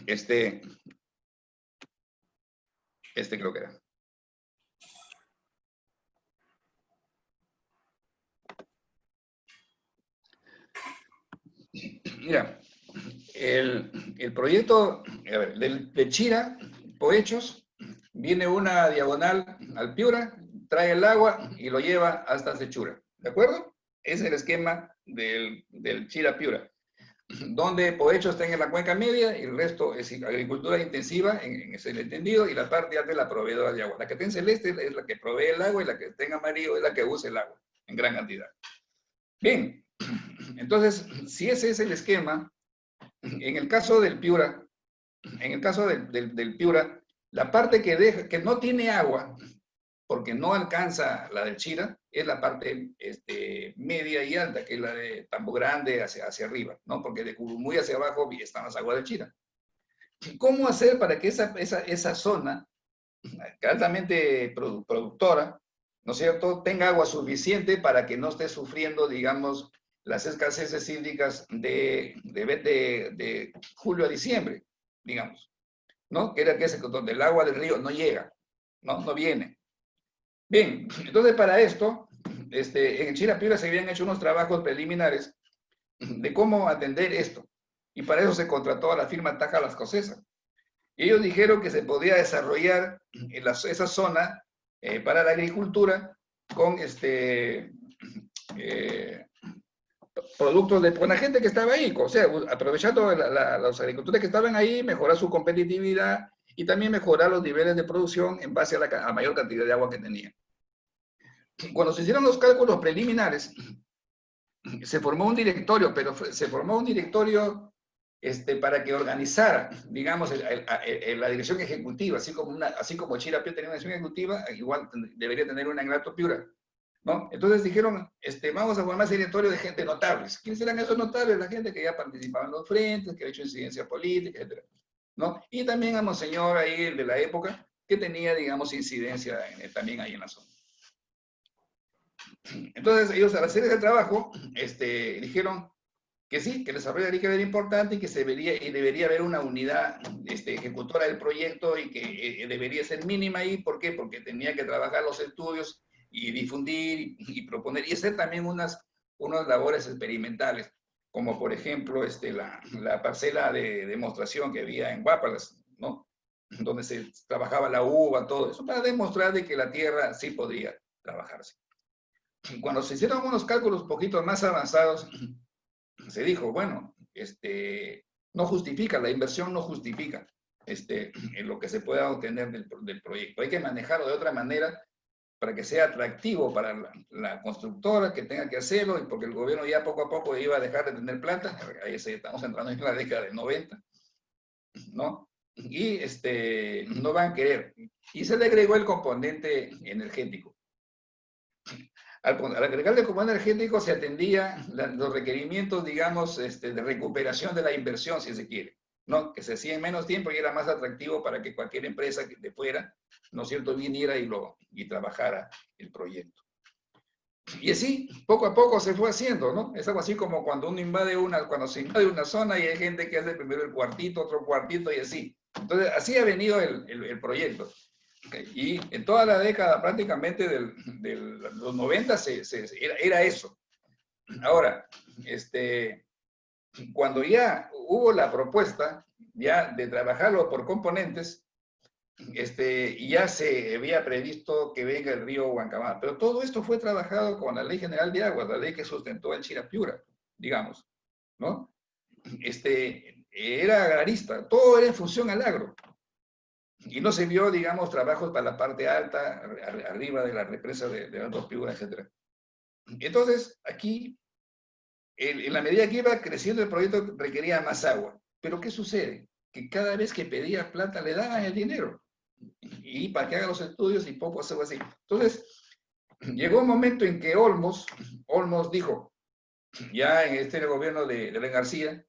Este creo que era. Mira, el proyecto, a ver, del Chira, Poechos, viene una diagonal al Piura, trae el agua y lo lleva hasta Sechura. ¿De acuerdo? Ese es el esquema del Chira Piura, donde Poechos está en la cuenca media y el resto es agricultura intensiva, en ese entendido, y la parte alta es la proveedora de agua. La que está en celeste es la que provee el agua y la que está en amarillo es la que usa el agua en gran cantidad. Bien, entonces, si ese es el esquema, en el caso del Piura, del Piura, la parte que no tiene agua, porque no alcanza la del Chira, es la parte media y alta, que es la de Tambo Grande hacia arriba, ¿no? Porque de Curumuy hacia abajo están las aguas del Chira. ¿Cómo hacer para que esa zona, altamente productora, ¿no es cierto?, tenga agua suficiente para que no esté sufriendo, digamos, las escaseces hídricas de julio a diciembre, digamos, ¿no? Que es donde el agua del río no llega, no viene. Bien, entonces para esto, en Chira Piura se habían hecho unos trabajos preliminares de cómo atender esto. Y para eso se contrató a la firma Taja Las Cosesas. Y ellos dijeron que se podía desarrollar en esa zona para la agricultura con productos con la gente que estaba ahí, o sea, aprovechando los agricultores que estaban ahí, mejorar su competitividad y también mejorar los niveles de producción en base a la mayor cantidad de agua que tenían. Cuando se hicieron los cálculos preliminares, se formó un directorio, pero se formó un directorio para que organizara, digamos, la dirección ejecutiva, así como Chirapio tenía una dirección ejecutiva, igual debería tener una en el Alto Piura, ¿no? Entonces dijeron, vamos a formar ese directorio de gente notables. ¿Quiénes eran esos notables? La gente que ya participaba en los frentes, que ha hecho incidencia política, etc., ¿no? Y también a Monseñor ahí de la época, que tenía, digamos, incidencia también ahí en la zona. Entonces ellos, al hacer ese trabajo, dijeron que sí, que el desarrollo agrícola era importante y que debería haber una unidad ejecutora del proyecto y que debería ser mínima ahí. ¿Por qué? Porque tenía que trabajar los estudios y difundir y proponer y hacer también unas labores experimentales, como por ejemplo la parcela de demostración que había en Guapalas, ¿no? Donde se trabajaba la uva, todo eso, para demostrar de que la tierra sí podría trabajarse. Cuando se hicieron unos cálculos un poquito más avanzados, se dijo, bueno, no justifica, la inversión no justifica en lo que se pueda obtener del proyecto. Hay que manejarlo de otra manera para que sea atractivo para la constructora que tenga que hacerlo, y porque el gobierno ya poco a poco iba a dejar de tener plata. Ahí estamos entrando en la década del 90, ¿no? Y no van a querer. Y se le agregó el componente energético. Al agregarle el componente energético se atendía los requerimientos, digamos, de recuperación de la inversión, si se quiere, ¿no? Que se hacía en menos tiempo y era más atractivo para que cualquier empresa de fuera, ¿no es cierto?, viniera y trabajara el proyecto. Y así, poco a poco se fue haciendo, ¿no? Es algo así como cuando cuando se invade una zona y hay gente que hace primero el cuartito, otro cuartito y así. Entonces, así ha venido el proyecto. Y en toda la década prácticamente de los 90 era eso. Ahora, cuando ya hubo la propuesta ya de trabajarlo por componentes, y ya se había previsto que venga el río Huancabamba. Pero todo esto fue trabajado con la Ley General de Aguas, la ley que sustentó el Chirapiura, digamos, ¿no? Era agrarista, todo era en función al agro. Y no se vio, digamos, trabajos para la parte alta, arriba de la represa de Alto Piura, etc. Entonces, aquí, en la medida que iba creciendo el proyecto, requería más agua. Pero ¿qué sucede? Que cada vez que pedía plata le daban el dinero. Y para que haga los estudios y poco se fue así. Entonces, llegó un momento en que Olmos dijo, ya en el gobierno de Len García,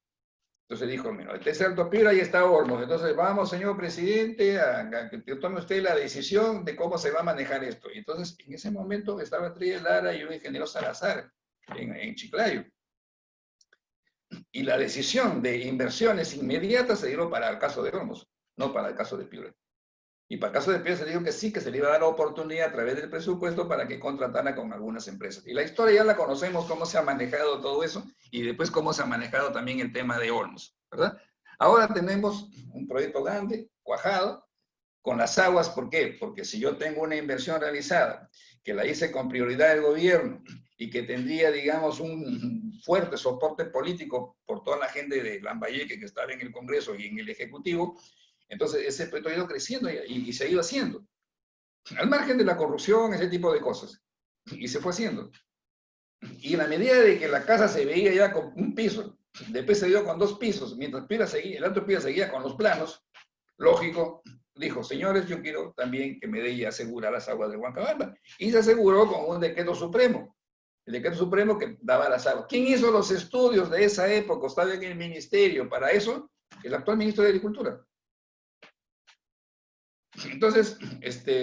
entonces dijo, mira, este es Alto Piura y está Olmos. Entonces, vamos, señor presidente, a que tome usted la decisión de cómo se va a manejar esto. Y entonces, en ese momento estaba Trías Lara y un ingeniero Salazar en Chiclayo. Y la decisión de inversiones inmediatas se dio para el caso de Olmos, no para el caso de Piura. Y para el caso de Piura se dijo que sí, que se le iba a dar la oportunidad a través del presupuesto para que contratara con algunas empresas. Y la historia ya la conocemos, cómo se ha manejado todo eso, y después cómo se ha manejado también el tema de Olmos, ¿verdad? Ahora tenemos un proyecto grande, cuajado, con las aguas. ¿Por qué? Porque si yo tengo una inversión realizada, que la hice con prioridad del gobierno, y que tendría, digamos, un fuerte soporte político por toda la gente de Lambayeque que estaba en el Congreso y en el Ejecutivo, entonces ese proyecto ha ido creciendo y se ha ido haciendo. Al margen de la corrupción, ese tipo de cosas. Y se fue haciendo. Y en la medida de que la casa se veía ya con un piso, después se dio con 2 pisos, mientras el Alto Piura seguía con los planos, lógico, dijo, señores, yo quiero también que me dé y asegura las aguas de Huancabamba. Y se aseguró con un decreto supremo. El decreto supremo que daba las aguas. ¿Quién hizo los estudios de esa época? Estaba en el ministerio para eso, el actual ministro de Agricultura. Entonces,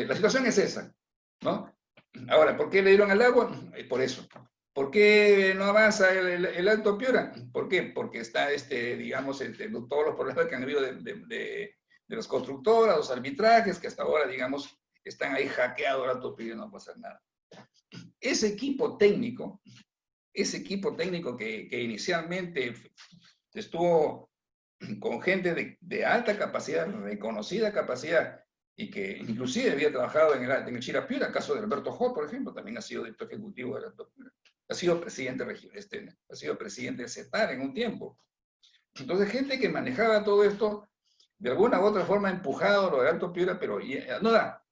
la situación es esa, ¿no? Ahora, ¿por qué le dieron al agua? Por eso. ¿Por qué no avanza el Alto Piura? ¿Por qué? Porque está, digamos, todos los problemas que han habido de las constructoras, los arbitrajes, que hasta ahora, digamos, están ahí hackeados el Alto Piura y no va a pasar nada. Ese equipo técnico que inicialmente estuvo con gente de alta capacidad, reconocida capacidad, y que inclusive había trabajado en el Chirapiura, el caso de Alberto Jod, por ejemplo, también ha sido director ejecutivo de Alto Piura. Ha sido presidente ha sido presidente de CETAR en un tiempo. Entonces, gente que manejaba todo esto, de alguna u otra forma empujado lo de Alto Piura, pero no da.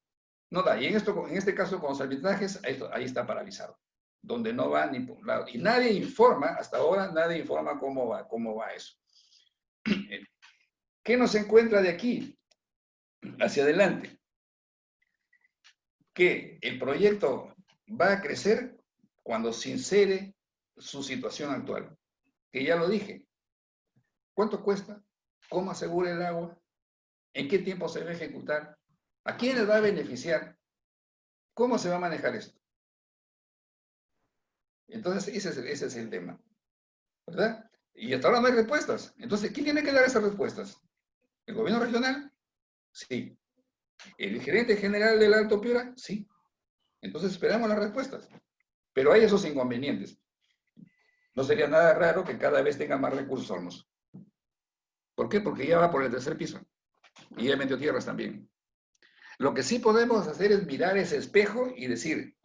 No da. Y en este caso, con los arbitrajes, ahí está paralizado. Donde no va ni por un lado. Y nadie informa, hasta ahora, nadie informa cómo va eso. ¿Qué nos encuentra de aquí hacia adelante? Que el proyecto va a crecer cuando sincere su situación actual. Que ya lo dije. ¿Cuánto cuesta? ¿Cómo asegura el agua? ¿En qué tiempo se va a ejecutar? ¿A quién les va a beneficiar? ¿Cómo se va a manejar esto? Entonces, ese es el tema, ¿verdad? Y hasta ahora no hay respuestas. Entonces, ¿quién tiene que dar esas respuestas? ¿El gobierno regional? Sí. ¿El gerente general del Alto Piura? Sí. Entonces, esperamos las respuestas. Pero hay esos inconvenientes. No sería nada raro que cada vez tengan más recursos Hornos. ¿Por qué? Porque ya va por el tercer piso. Y ya metió tierras también. Lo que sí podemos hacer es mirar ese espejo y decir,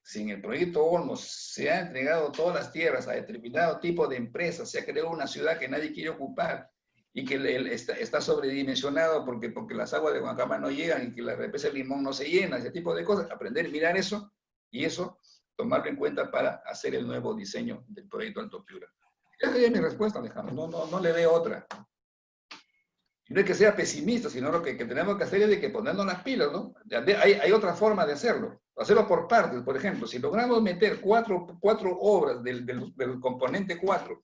si en el proyecto Hornos se han entregado todas las tierras a determinado tipo de empresas, se ha creado una ciudad que nadie quiere ocupar y que está sobredimensionado porque las aguas de Guancama no llegan y que la represa del Limón no se llena, ese tipo de cosas, aprender a mirar eso y eso tomarlo en cuenta para hacer el nuevo diseño del proyecto Alto Piura. Esa es mi respuesta, Alejandro, no le veo otra. No es que sea pesimista, sino lo que tenemos que hacer es de que ponernos las pilas, ¿no? Hay otra forma de hacerlo por partes. Por ejemplo, si logramos meter cuatro obras del componente 4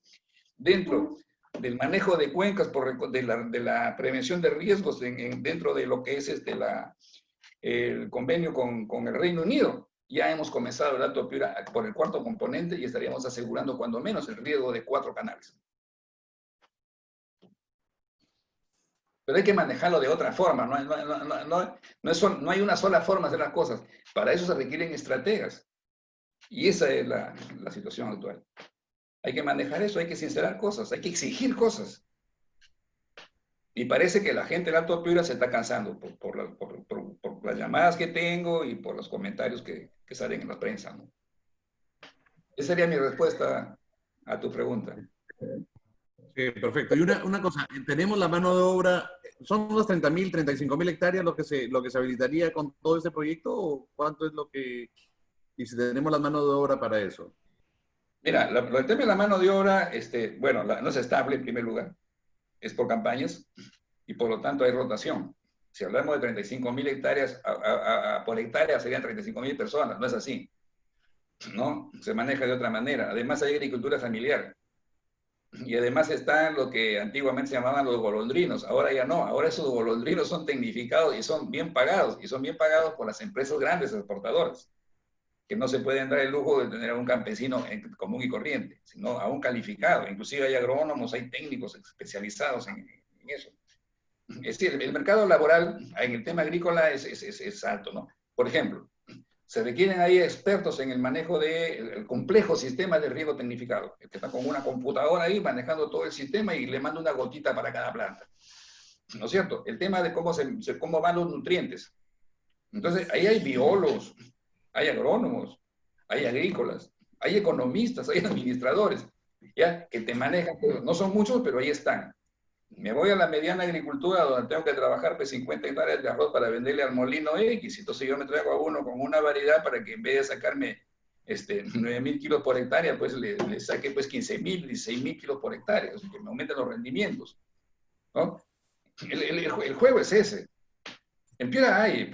dentro del manejo de cuencas de la prevención de riesgos dentro de lo que es el convenio con el Reino Unido, ya hemos comenzado el Alto Piura por el cuarto componente y estaríamos asegurando cuando menos el riesgo de 4 canales. Pero hay que manejarlo de otra forma, no hay una sola forma de hacer las cosas. Para eso se requieren estrategas. Y esa es la situación actual. Hay que manejar eso, hay que sincerar cosas, hay que exigir cosas. Y parece que la gente del Alto Piura se está cansando por las llamadas que tengo y por los comentarios que salen en la prensa, ¿no? Esa sería mi respuesta a tu pregunta. Sí, perfecto. Y una cosa, tenemos la mano de obra, ¿son unas 30.000, 35.000 hectáreas lo que se habilitaría con todo este proyecto? ¿O cuánto es lo que, y si tenemos la mano de obra para eso? Mira, el tema de la mano de obra, bueno, no es estable en primer lugar, es por campañas y por lo tanto hay rotación. Si hablamos de 35.000 hectáreas, por hectárea serían 35.000 personas, no es así, ¿no? Se maneja de otra manera. Además hay agricultura familiar. Y además están lo que antiguamente se llamaban los golondrinos, ahora ya no, ahora esos golondrinos son tecnificados y son bien pagados por las empresas grandes exportadoras, que no se pueden dar el lujo de tener a un campesino común y corriente, sino a un calificado, inclusive hay agrónomos, hay técnicos especializados en eso. Es decir, el mercado laboral en el tema agrícola es alto, ¿no? Por ejemplo, se requieren ahí expertos en el manejo del complejo sistema de riego tecnificado, que está con una computadora ahí manejando todo el sistema y le manda una gotita para cada planta. ¿No es cierto? El tema de cómo van los nutrientes. Entonces, ahí hay biólogos, hay agrónomos, hay agrícolas, hay economistas, hay administradores, ¿ya? Que te manejan, no son muchos, pero ahí están. Me voy a la mediana agricultura donde tengo que trabajar pues 50 hectáreas de arroz para venderle al molino X, entonces yo me traigo a uno con una variedad para que en vez de sacarme 9.000 kilos por hectárea, pues le saque pues 15.000, 16.000 kilos por hectárea, o sea, que me aumenten los rendimientos, ¿no? El juego es ese. En Piura hay,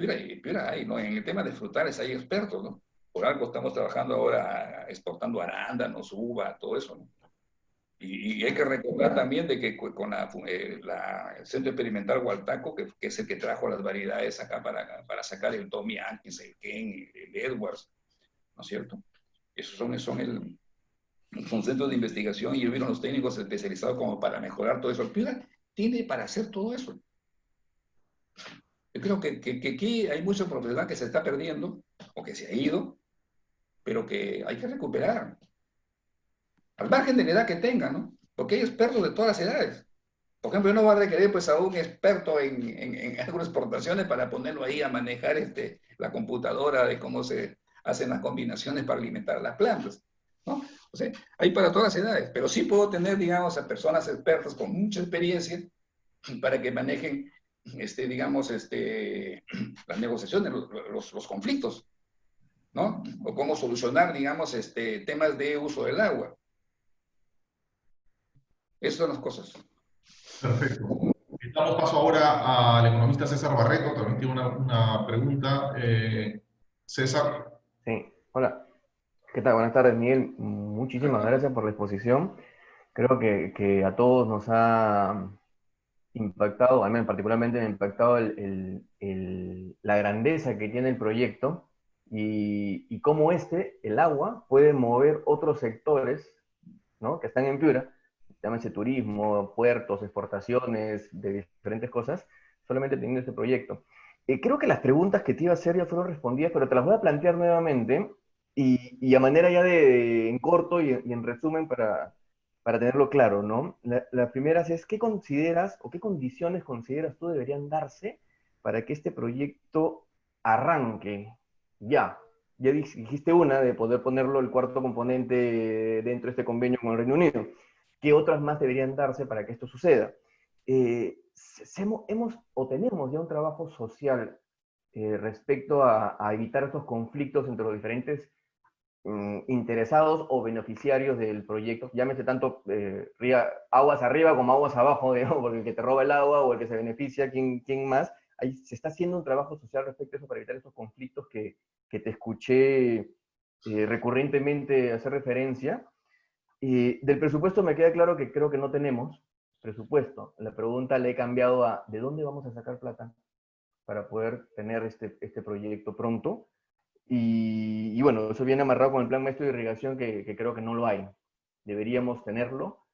¿no? En el tema de frutales hay expertos, ¿no? Por algo estamos trabajando ahora exportando arándanos, uva, todo eso, ¿no? Y hay que recordar también de que con el Centro Experimental Hualtaco, que es el que trajo las variedades acá para sacar el Tommy Atkins, el Ken, el Edwards, ¿no es cierto? Esos son centros de investigación y hubieron los técnicos especializados como para mejorar todo eso. El Piura tiene para hacer todo eso. Yo creo que aquí hay mucho profesional que se está perdiendo o que se ha ido, pero que hay que recuperar. Al margen de la edad que tengan, ¿no? Porque hay expertos de todas las edades. Por ejemplo, yo no voy a requerir pues, a un experto en agroexportaciones para ponerlo ahí a manejar la computadora de cómo se hacen las combinaciones para alimentar las plantas, ¿no? O sea, hay para todas las edades, pero sí puedo tener, digamos, a personas expertas con mucha experiencia para que manejen digamos, las negociaciones, los conflictos, ¿no? O cómo solucionar, digamos, temas de uso del agua. Esas son las cosas. Perfecto. Damos paso ahora al economista César Barreto, también tiene una pregunta. César. Sí, hola. ¿Qué tal? Buenas tardes, Miguel. Muchísimas gracias por la exposición. Creo que a todos nos ha impactado, a mí particularmente me ha impactado la grandeza que tiene el proyecto y cómo el agua, puede mover otros sectores, ¿no?, que están en Piura, llámese turismo, puertos, exportaciones, de diferentes cosas, solamente teniendo este proyecto. Creo que las preguntas que te iba a hacer ya fueron respondidas, pero te las voy a plantear nuevamente y a manera ya en corto y en resumen para tenerlo claro, ¿no? La primera es, ¿qué consideras o qué condiciones consideras tú deberían darse para que este proyecto arranque ya? Ya dijiste una, de poder ponerlo el cuarto componente dentro de este convenio con el Reino Unido. ¿Qué otras más deberían darse para que esto suceda? Tenemos ya un trabajo social respecto a evitar estos conflictos entre los diferentes interesados o beneficiarios del proyecto, llámese tanto aguas arriba como aguas abajo, digamos, porque el que te roba el agua o el que se beneficia, ¿quién más? Ahí se está haciendo un trabajo social respecto a eso para evitar estos conflictos que te escuché recurrentemente hacer referencia. Del presupuesto me queda claro que creo que no tenemos presupuesto. La pregunta le he cambiado a ¿de dónde vamos a sacar plata para poder tener este proyecto pronto? Y bueno, eso viene amarrado con el plan maestro de irrigación que creo que no lo hay. Deberíamos tenerlo.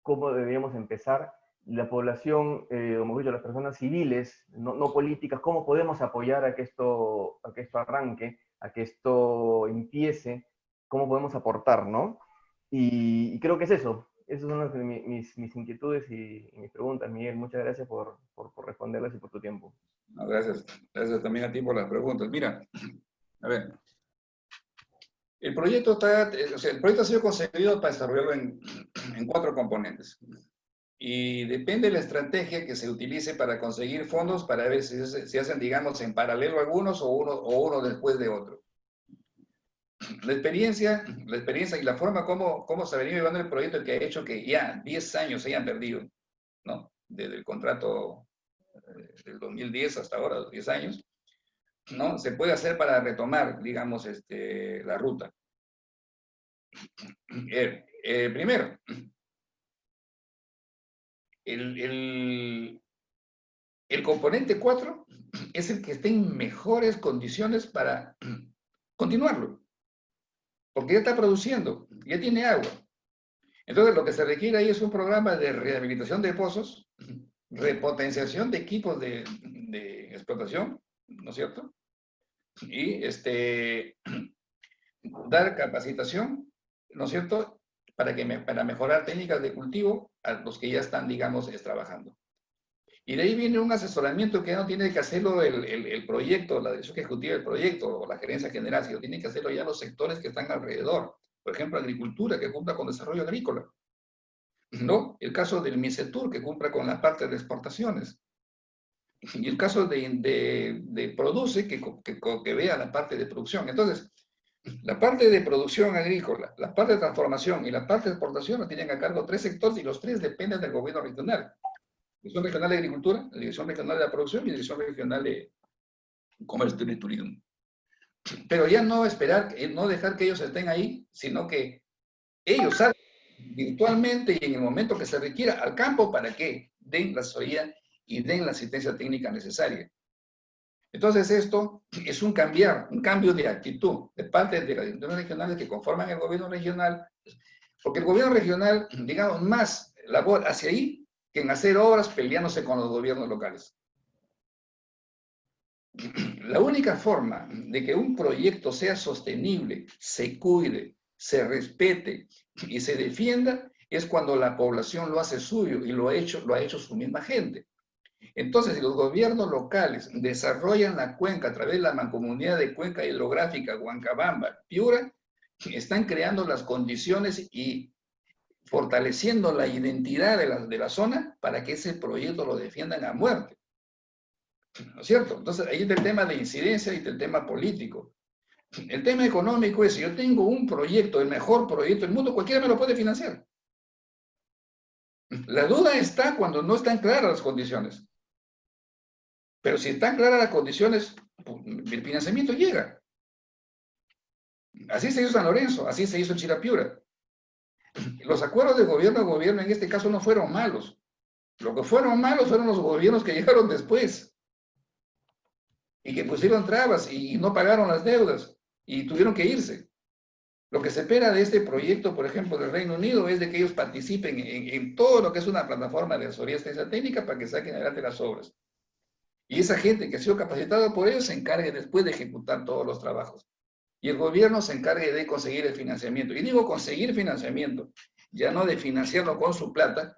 ¿Cómo deberíamos empezar? La población, o mejor dicho, las personas civiles, no políticas, ¿cómo podemos apoyar a que esto arranque, a que esto empiece? ¿Cómo podemos aportar, no? Y creo que es eso. Esas son mis inquietudes y mis preguntas, Miguel. Muchas gracias por responderlas y por tu tiempo. No, gracias. Gracias también a ti por las preguntas. Mira, a ver. El proyecto ha sido concebido para desarrollarlo en 4 componentes. Y depende de la estrategia que se utilice para conseguir fondos, para ver si hacen, digamos, en paralelo algunos o uno después de otro. La experiencia y la forma como se ha venido llevando el proyecto, que ha hecho que ya 10 años se hayan perdido, ¿no? Desde el contrato del 2010 hasta ahora, 10 años, ¿no? Se puede hacer para retomar, digamos, la ruta. Primero, el componente 4 es el que esté en mejores condiciones para continuarlo, porque ya está produciendo, ya tiene agua. Entonces, lo que se requiere ahí es un programa de rehabilitación de pozos, repotenciación de equipos de explotación, ¿no es cierto? Y dar capacitación, ¿no es cierto?, para mejorar técnicas de cultivo a los que ya están, digamos, trabajando. Y de ahí viene un asesoramiento que ya no tiene que hacerlo el proyecto, la dirección ejecutiva del proyecto o la gerencia general, sino tienen que hacerlo ya los sectores que están alrededor. Por ejemplo, agricultura, que cumpla con desarrollo agrícola, ¿no? El caso del MICETUR, que cumpla con la parte de exportaciones. Y el caso de Produce, que vea la parte de producción. Entonces, la parte de producción agrícola, la parte de transformación y la parte de exportación la tienen a cargo 3 sectores y los 3 dependen del gobierno regional. La Dirección Regional de Agricultura, la Dirección Regional de la Producción y la Dirección Regional de Comercio y Turismo. Pero ya no esperar, no dejar que ellos estén ahí, sino que ellos salgan virtualmente y en el momento que se requiera al campo para que den la asesoría y den la asistencia técnica necesaria. Entonces esto es un cambio de actitud de parte de las direcciones regionales que conforman el gobierno regional, porque el gobierno regional, digamos, más labor hacia ahí que en hacer obras peleándose con los gobiernos locales. La única forma de que un proyecto sea sostenible, se cuide, se respete y se defienda es cuando la población lo hace suyo y lo ha hecho su misma gente. Entonces, si los gobiernos locales desarrollan la cuenca a través de la Mancomunidad de Cuenca Hidrográfica Huancabamba, Piura, están creando las condiciones y fortaleciendo la identidad de la zona para que ese proyecto lo defiendan a muerte. ¿no es cierto? Entonces, ahí está el tema de incidencia y está el tema político. El tema económico es, si yo tengo un proyecto, el mejor proyecto del mundo, cualquiera me lo puede financiar. La duda está cuando no están claras las condiciones. Pero si están claras las condiciones, el financiamiento llega. Así se hizo San Lorenzo, así se hizo en Chirapiura. Los acuerdos de gobierno a gobierno en este caso no fueron malos. Lo que fueron malos fueron los gobiernos que llegaron después y que pusieron trabas y no pagaron las deudas y tuvieron que irse. Lo que se espera de este proyecto, por ejemplo, del Reino Unido, es de que ellos participen en todo lo que es una plataforma de asesoría asistencia técnica para que saquen adelante las obras. Y esa gente que ha sido capacitada por ellos se encargue después de ejecutar todos los trabajos. Y el gobierno se encargue de conseguir el financiamiento. Y digo conseguir financiamiento, ya no de financiarlo con su plata,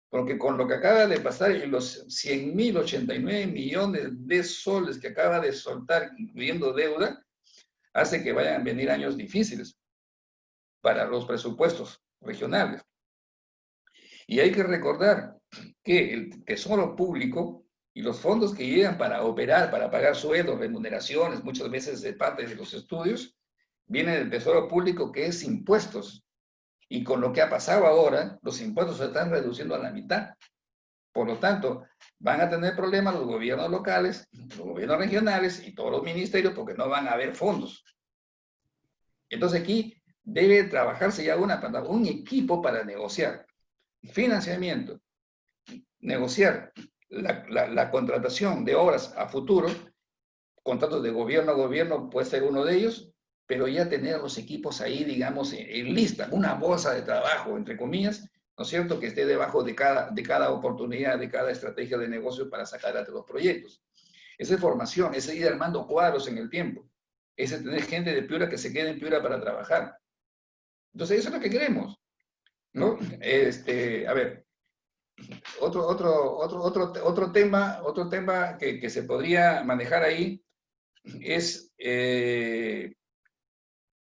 porque con lo que acaba de pasar y los 100.089 millones de soles que acaba de soltar, incluyendo deuda, hace que vayan a venir años difíciles para los presupuestos regionales. Y hay que recordar que el tesoro público y los fondos que llegan para operar, para pagar sueldos, remuneraciones, muchas veces de parte de los estudios, vienen del tesoro público, que es impuestos. Y con lo que ha pasado ahora, los impuestos se están reduciendo a la mitad. Por lo tanto, van a tener problemas los gobiernos locales, los gobiernos regionales y todos los ministerios, porque no van a haber fondos. Entonces aquí debe trabajarse ya un equipo para negociar financiamiento, negociar la contratación de obras a futuro, contratos de gobierno a gobierno puede ser uno de ellos, pero ya tener los equipos ahí, digamos, en lista, una bolsa de trabajo, entre comillas, ¿no es cierto?, que esté debajo de cada oportunidad, de cada estrategia de negocio para sacar adelante los proyectos. Esa es formación, ese ir armando cuadros en el tiempo, ese tener gente de Piura que se quede en Piura para trabajar. Entonces, eso es lo que queremos, ¿no? A ver, otro tema que se podría manejar ahí es,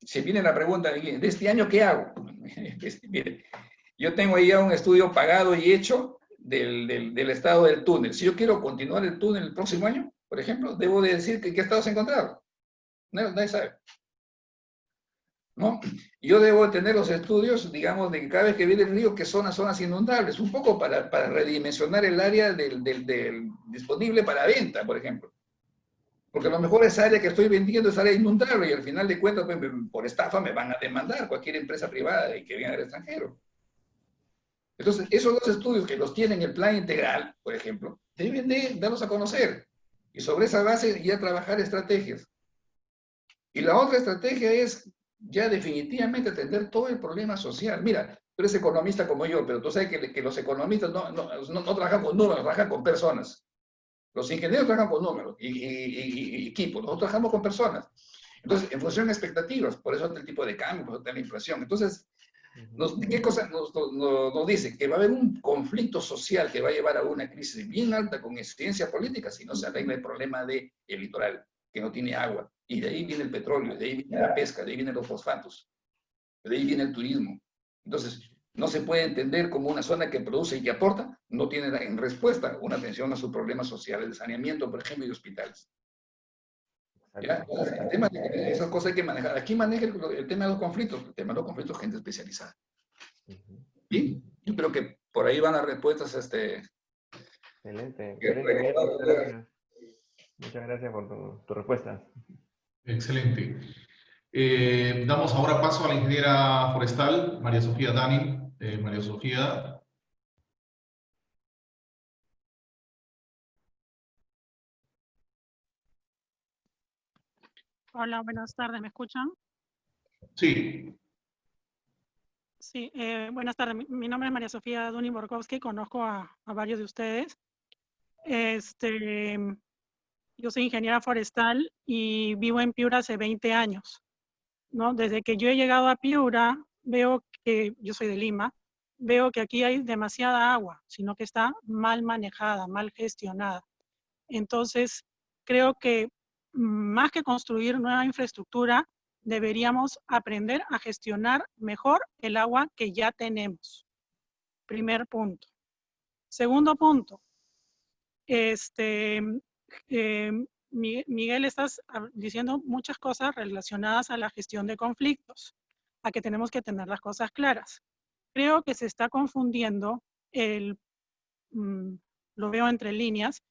si viene la pregunta de este año, ¿qué hago? Mire, yo tengo ahí ya un estudio pagado y hecho del estado del túnel. Si yo quiero continuar el túnel el próximo año, por ejemplo, debo de decir que qué estado se ha encontrado. Nadie sabe, ¿no? Yo debo tener los estudios, digamos, de que cada vez que viene el río, qué zonas inundables, un poco para redimensionar el área del disponible para venta, por ejemplo. Porque a lo mejor esa área que estoy vendiendo es área inundable y al final de cuentas, por estafa, me van a demandar cualquier empresa privada y que venga del extranjero. Entonces, esos dos estudios que los tienen el plan integral, por ejemplo, deben de darlos a conocer. Y sobre esa base ya trabajar estrategias. Y la otra estrategia es ya definitivamente atender todo el problema social. Mira, tú eres economista como yo, pero tú sabes que los economistas no trabajan con números, trabajan con personas. Los ingenieros trabajan con números y equipos, nosotros trabajamos con personas. Entonces, en función de expectativas, por eso está el tipo de cambio, por eso está la inflación. Entonces, ¿qué cosa nos dice? Que va a haber un conflicto social que va a llevar a una crisis bien alta con incidencia política si no se arregla el problema del litoral, que no tiene agua. Y de ahí viene el petróleo, de ahí viene la pesca, de ahí vienen los fosfatos, de ahí viene el turismo. Entonces, no se puede entender como una zona que produce y que aporta, no tiene en respuesta una atención a sus problemas sociales de saneamiento, por ejemplo, y hospitales. ¿Ya? El tema de esas cosas hay que manejar. Aquí maneja el tema de los conflictos, gente especializada. Bien, yo creo que por ahí van las respuestas. Excelente. Muchas gracias. Muchas gracias por tu respuesta. Excelente. Damos ahora paso a la ingeniera forestal, María Sofía Dani. María Sofía. Hola, buenas tardes, ¿me escuchan? Sí. Sí, buenas tardes. Mi nombre es María Sofía Duni Borkowski, conozco a varios de ustedes. Yo soy ingeniera forestal y vivo en Piura hace 20 años, ¿no? Desde que yo he llegado a Piura, veo que, yo soy de Lima, veo que aquí hay demasiada agua, sino que está mal manejada, mal gestionada. Entonces, creo que más que construir nueva infraestructura, deberíamos aprender a gestionar mejor el agua que ya tenemos. Primer punto. Segundo punto, Miguel, estás diciendo muchas cosas relacionadas a la gestión de conflictos, a que tenemos que tener las cosas claras. Creo que se está confundiendo, lo veo entre líneas,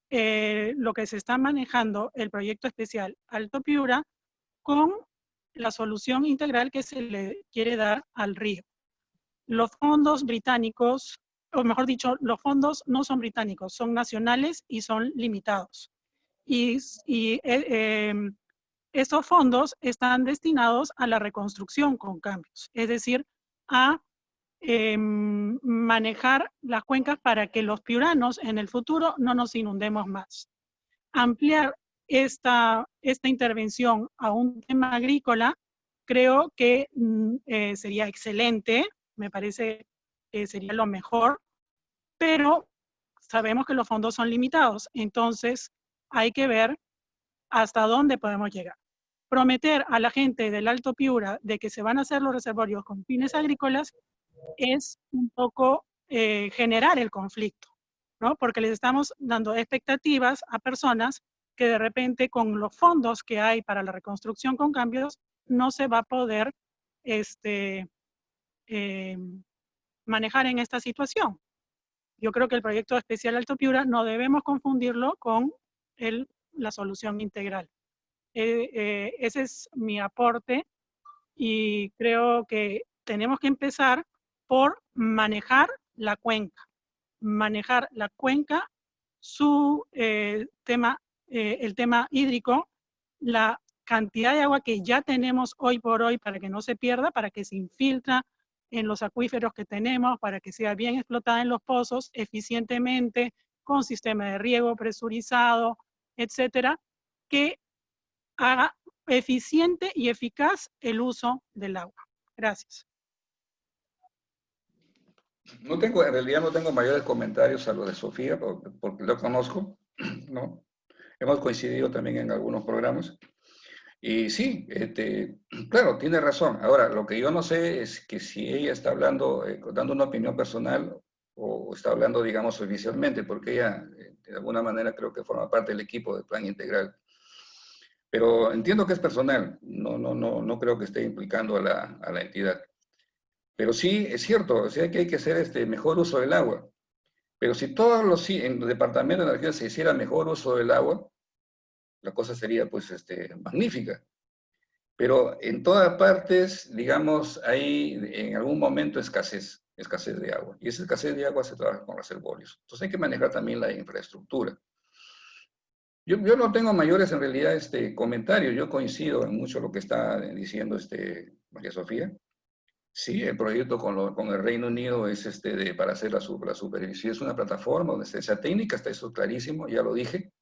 lo que se está manejando el proyecto especial Alto Piura con la solución integral que se le quiere dar al río. Los fondos británicos, o mejor dicho, los fondos no son británicos, son nacionales y son limitados. Y esos fondos están destinados a la reconstrucción con cambios, es decir, a manejar las cuencas para que los piuranos en el futuro no nos inundemos más. Ampliar esta intervención a un tema agrícola creo que sería excelente, me parece que sería lo mejor, pero sabemos que los fondos son limitados, entonces hay que ver hasta dónde podemos llegar. Prometer a la gente del Alto Piura de que se van a hacer los reservorios con fines agrícolas es un poco generar el conflicto, ¿no? Porque les estamos dando expectativas a personas que de repente con los fondos que hay para la reconstrucción con cambios no se va a poder manejar en esta situación. Yo creo que el proyecto especial Alto Piura no debemos confundirlo con la solución integral. Ese es mi aporte y creo que tenemos que empezar por manejar la cuenca. Manejar la cuenca, el tema hídrico, la cantidad de agua que ya tenemos hoy por hoy para que no se pierda, para que se infiltra en los acuíferos que tenemos, para que sea bien explotada en los pozos eficientemente, con sistema de riego presurizado, etcétera, que haga eficiente y eficaz el uso del agua. Gracias. En realidad no tengo mayores comentarios a lo de Sofía, porque lo conozco, ¿no? Hemos coincidido también en algunos programas. Y sí, claro, tiene razón. Ahora, lo que yo no sé es que si ella está hablando, dando una opinión personal o está hablando, digamos, oficialmente, porque ella, de alguna manera, creo que forma parte del equipo del Plan Integral. Pero entiendo que es personal, no creo que esté implicando a la entidad. Pero sí, es cierto, o sea que hay que hacer mejor uso del agua. Pero si en el Departamento de Energía se hiciera mejor uso del agua, la cosa sería pues magnífica. Pero en todas partes, digamos, hay en algún momento escasez de agua. Y esa escasez de agua se trabaja con reservorios. Entonces hay que manejar también la infraestructura. Yo no tengo mayores, en realidad, comentarios. Yo coincido en mucho lo que está diciendo María Sofía. Sí, el proyecto con el Reino Unido es para hacer la supervisión. Es una plataforma donde esa técnica está eso clarísimo, ya lo dije.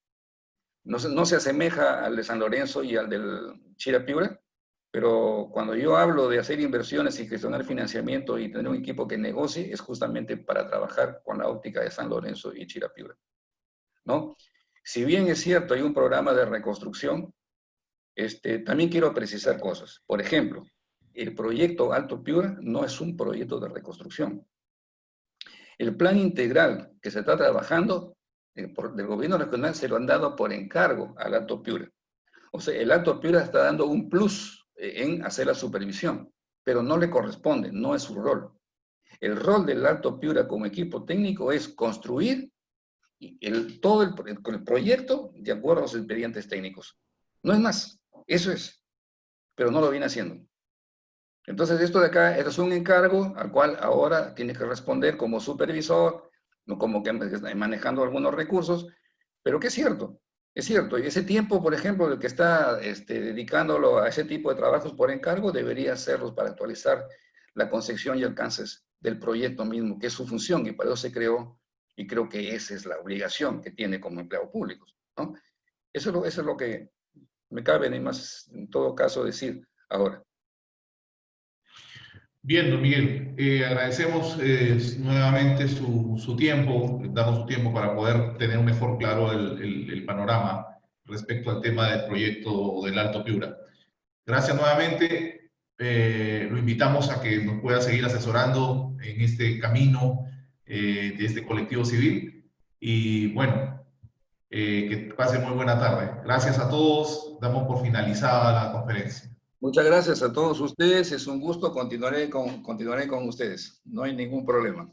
No se asemeja al de San Lorenzo y al del Chirapiura, pero cuando yo hablo de hacer inversiones y gestionar financiamiento y tener un equipo que negocie, es justamente para trabajar con la óptica de San Lorenzo y Chirapiura, ¿no? Si bien es cierto, hay un programa de reconstrucción, también quiero precisar cosas. Por ejemplo, el proyecto Alto Piura no es un proyecto de reconstrucción. El plan integral que se está trabajando del gobierno regional se lo han dado por encargo al Alto Piura. O sea, el Alto Piura está dando un plus en hacer la supervisión, pero no le corresponde, no es su rol. El rol del Alto Piura como equipo técnico es construir todo el proyecto de acuerdo a los expedientes técnicos. No es más, eso es, pero no lo viene haciendo. Entonces, esto de acá es un encargo al cual ahora tiene que responder como supervisor, no como que manejando algunos recursos, pero que es cierto, y ese tiempo, por ejemplo, el que está dedicándolo a ese tipo de trabajos por encargo, debería hacerlos para actualizar la concepción y alcances del proyecto mismo, que es su función, y para eso se creó, y creo que esa es la obligación que tiene como empleado público, ¿no? Eso es lo que me cabe, además, en todo caso, decir ahora. Bien, don Miguel, agradecemos nuevamente su tiempo, damos su tiempo para poder tener un mejor claro el panorama respecto al tema del proyecto del Alto Piura. Gracias nuevamente, lo invitamos a que nos pueda seguir asesorando en este camino de este colectivo civil y bueno, Que pasen muy buena tarde. Gracias a todos. Damos por finalizada la conferencia. Muchas gracias a todos ustedes. Es un gusto. Continuaré con ustedes. No hay ningún problema.